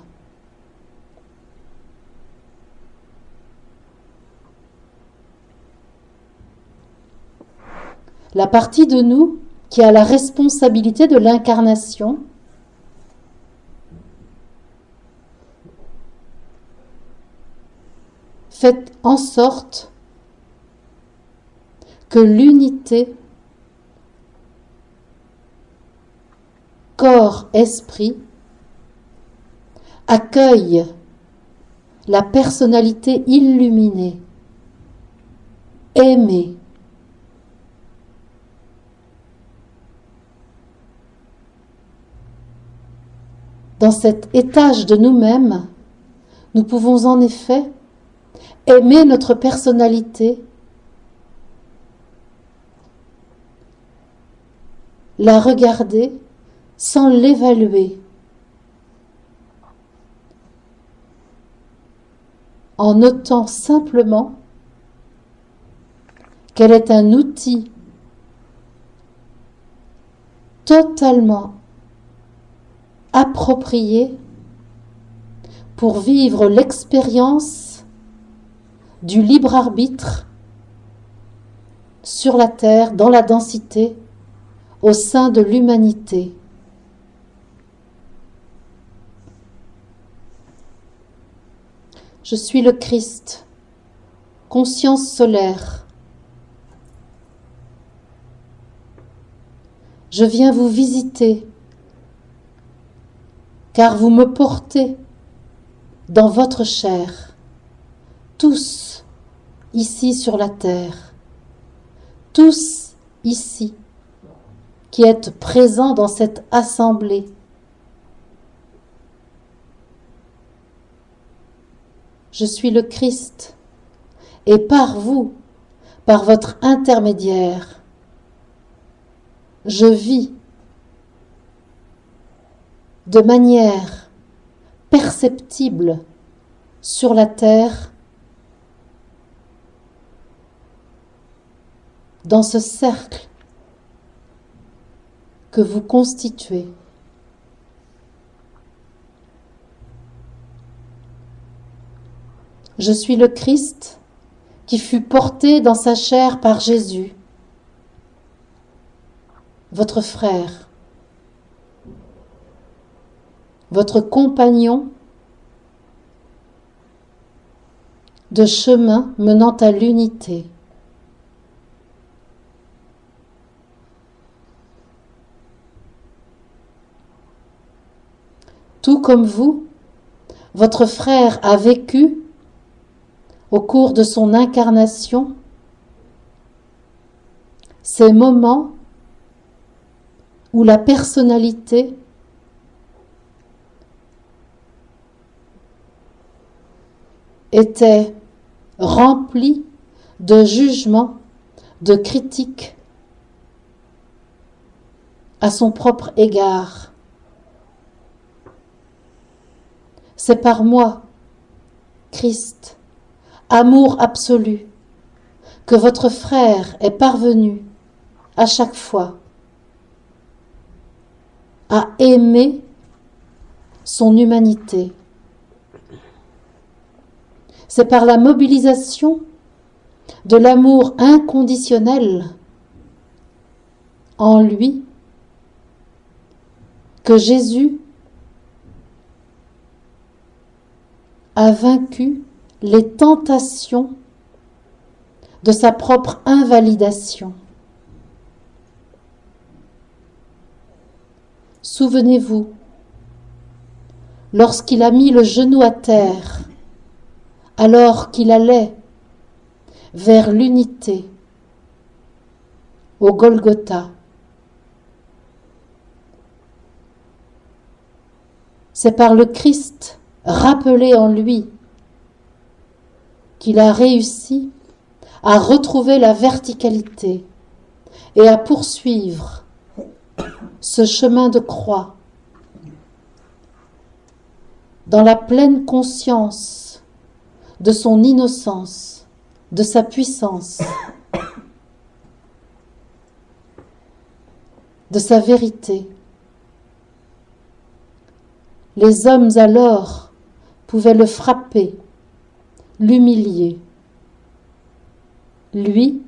La partie de nous qui a la responsabilité de l'incarnation fait en sorte que l'unité corps-esprit accueille la personnalité illuminée, aimée, dans cet étage de nous-mêmes, nous pouvons en effet aimer notre personnalité, la regarder sans l'évaluer, en notant simplement qu'elle est un outil totalement approprié pour vivre l'expérience du libre arbitre sur la terre, dans la densité, au sein de l'humanité. Je suis le Christ, conscience solaire. Je viens vous visiter, car vous me portez dans votre chair, tous ici sur la terre, tous ici qui êtes présents dans cette assemblée. Je suis le Christ, et par vous, par votre intermédiaire, je vis de manière perceptible sur la terre, dans ce cercle que vous constituez. Je suis le Christ qui fut porté dans sa chair par Jésus, votre frère, votre compagnon de chemin menant à l'unité. Tout comme vous, votre frère a vécu au cours de son incarnation ces moments où la personnalité était remplie de jugements, de critiques à son propre égard. C'est par moi, Christ, amour absolu, que votre frère est parvenu à chaque fois à aimer son humanité. C'est par la mobilisation de l'amour inconditionnel en lui que Jésus a vaincu les tentations de sa propre invalidation. Souvenez-vous, lorsqu'il a mis le genou à terre, alors qu'il allait vers l'unité, au Golgotha, c'est par le Christ rappelé en lui qu'il a réussi à retrouver la verticalité et à poursuivre ce chemin de croix dans la pleine conscience de son innocence, de sa puissance, de sa vérité. Les hommes alors pouvaient le frapper, l'humilier. Lui,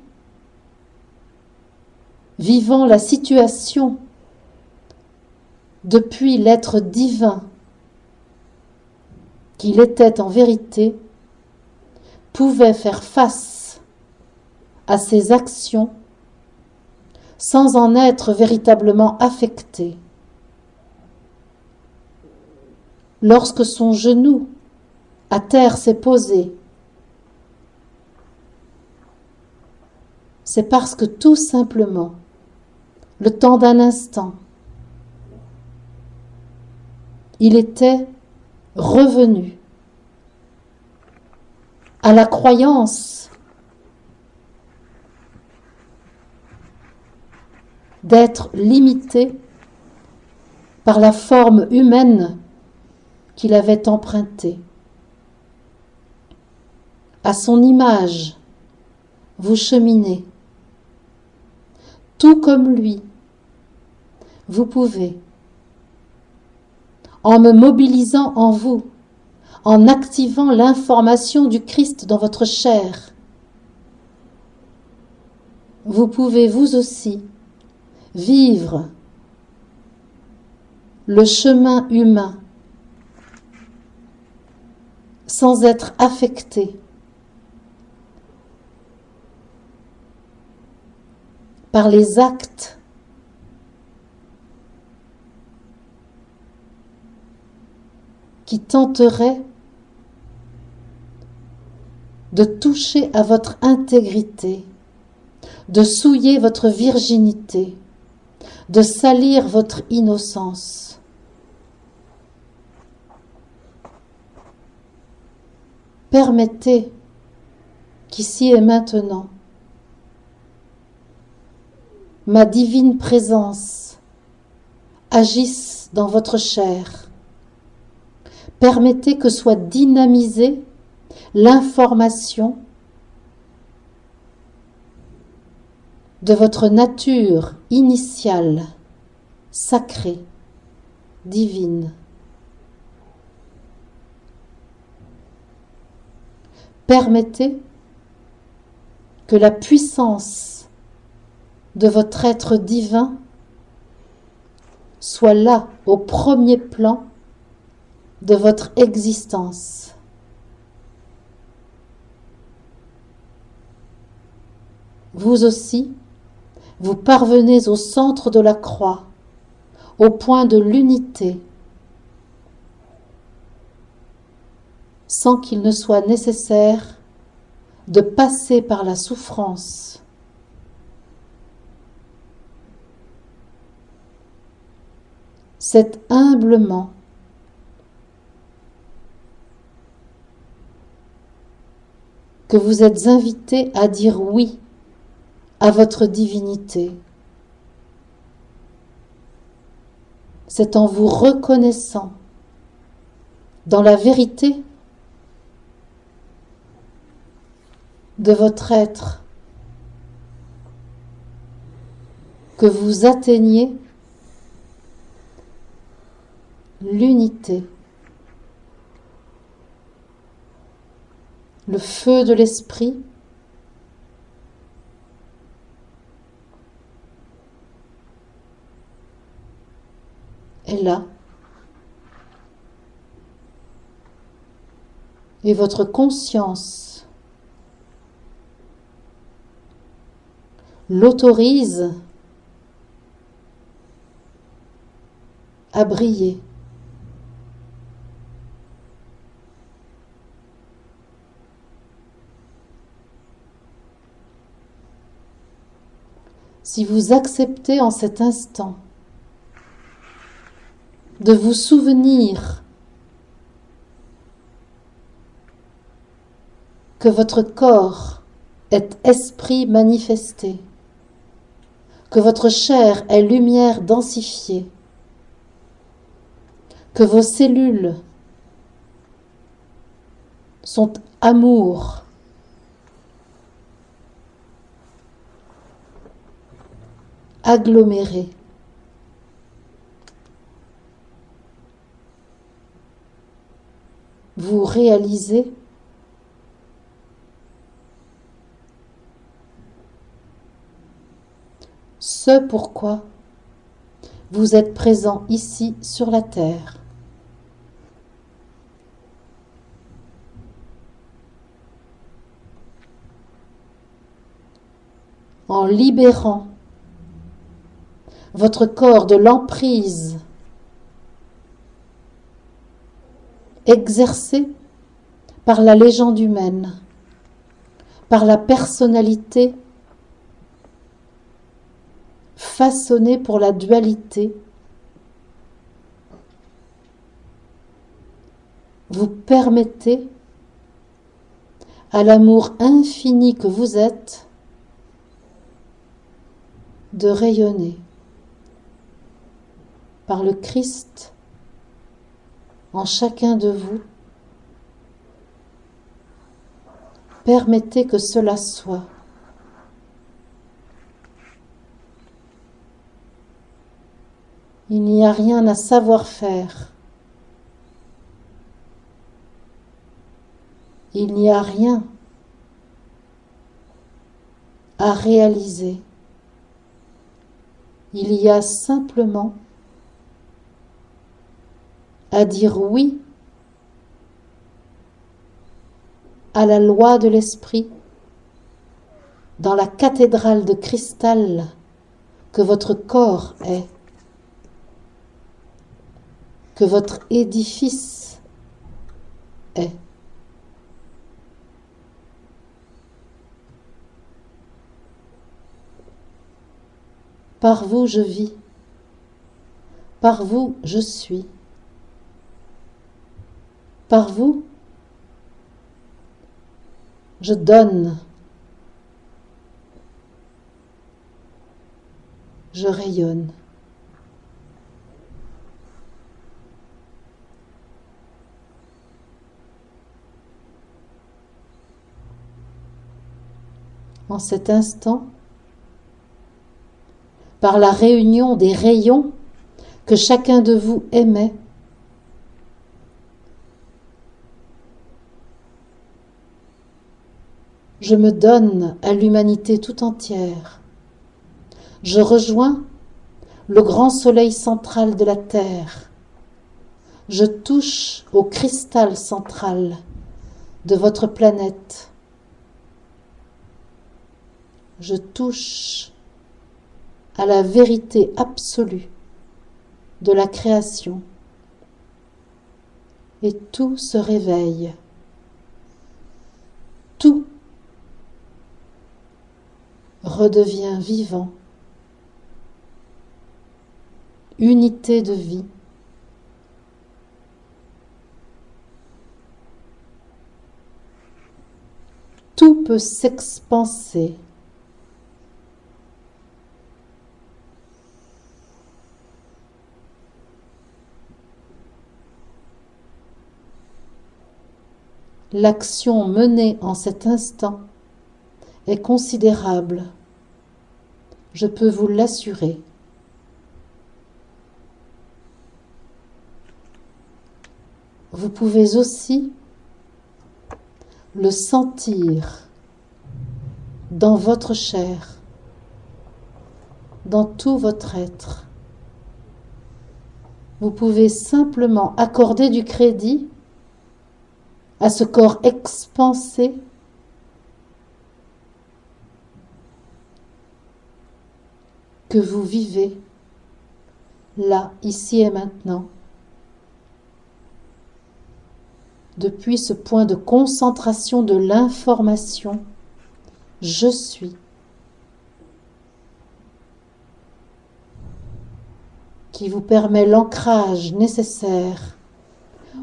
vivant la situation depuis l'être divin qu'il était en vérité, pouvait faire face à ses actions sans en être véritablement affecté. Lorsque son genou à terre s'est posé, c'est parce que tout simplement, le temps d'un instant, il était revenu à la croyance d'être limité par la forme humaine qu'il avait empruntée. À son image, vous cheminez. Tout comme lui, vous pouvez, en me mobilisant en vous, en activant l'information du Christ dans votre chair, vous pouvez vous aussi vivre le chemin humain sans être affecté par les actes qui tenteraient de toucher à votre intégrité, de souiller votre virginité, de salir votre innocence. Permettez qu'ici et maintenant, ma divine présence agisse dans votre chair. Permettez que soit dynamisée l'information de votre nature initiale, sacrée, divine. Permettez que la puissance de votre être divin soit là, au premier plan de votre existence. Vous aussi, vous parvenez au centre de la croix, au point de l'unité, sans qu'il ne soit nécessaire de passer par la souffrance. C'est humblement que vous êtes invité à dire oui à votre divinité. C'est en vous reconnaissant dans la vérité de votre être que vous atteignez l'unité, le feu de l'esprit est là et votre conscience l'autorise à briller. Si vous acceptez en cet instant de vous souvenir que votre corps est esprit manifesté, que votre chair est lumière densifiée, que vos cellules sont amour, aggloméré. Vous réalisez ce pourquoi vous êtes présent ici sur la terre. En libérant votre corps de l'emprise exercée par la légende humaine, par la personnalité façonnée pour la dualité, vous permettez à l'amour infini que vous êtes de rayonner par le Christ en chacun de vous. Permettez que cela soit. Il n'y a rien à savoir faire. Il n'y a rien à réaliser. Il y a simplement à dire oui à la loi de l'esprit dans la cathédrale de cristal que votre corps est, que votre édifice est. Par vous je vis, par vous je suis, par vous je donne, je rayonne. En cet instant, par la réunion des rayons que chacun de vous émet, je me donne à l'humanité tout entière. Je rejoins le grand soleil central de la Terre. Je touche au cristal central de votre planète. Je touche à la vérité absolue de la création. Et tout se réveille. Tout redevient vivant. Unité de vie. Tout peut s'expanser. L'action menée en cet instant est considérable. Je peux vous l'assurer. Vous pouvez aussi le sentir dans votre chair, dans tout votre être. Vous pouvez simplement accorder du crédit à ce corps expansé que vous vivez là, ici et maintenant. Depuis ce point de concentration de l'information, je suis, qui vous permet l'ancrage nécessaire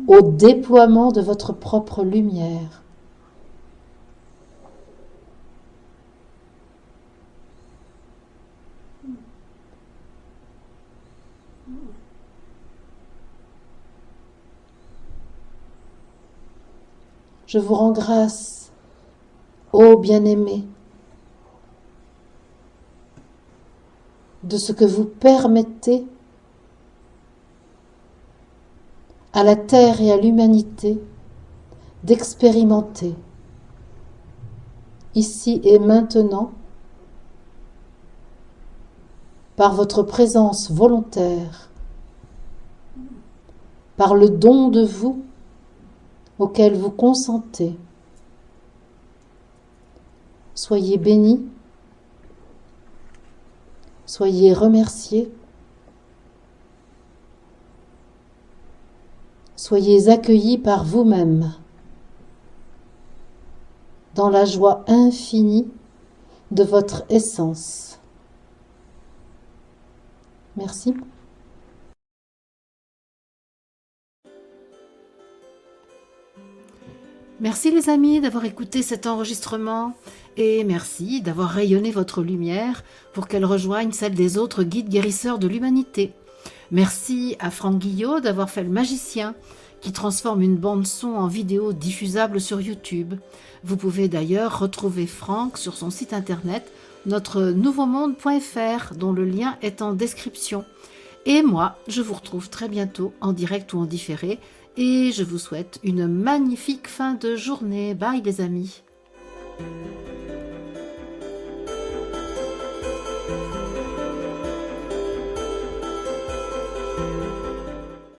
au déploiement de votre propre lumière. Je vous rends grâce, ô bien-aimé, de ce que vous permettez à la terre et à l'humanité d'expérimenter, ici et maintenant, par votre présence volontaire, par le don de vous auquel vous consentez. Soyez bénis, soyez remerciés, soyez accueillis par vous-même dans la joie infinie de votre essence. Merci. Merci les amis d'avoir écouté cet enregistrement et merci d'avoir rayonné votre lumière pour qu'elle rejoigne celle des autres guides guérisseurs de l'humanité. Merci à Franck Guillot d'avoir fait le magicien qui transforme une bande-son en vidéo diffusable sur YouTube. Vous pouvez d'ailleurs retrouver Franck sur son site internet notre-nouveau-monde.fr dont le lien est en description. Et moi, je vous retrouve très bientôt en direct ou en différé et je vous souhaite une magnifique fin de journée. Bye les amis.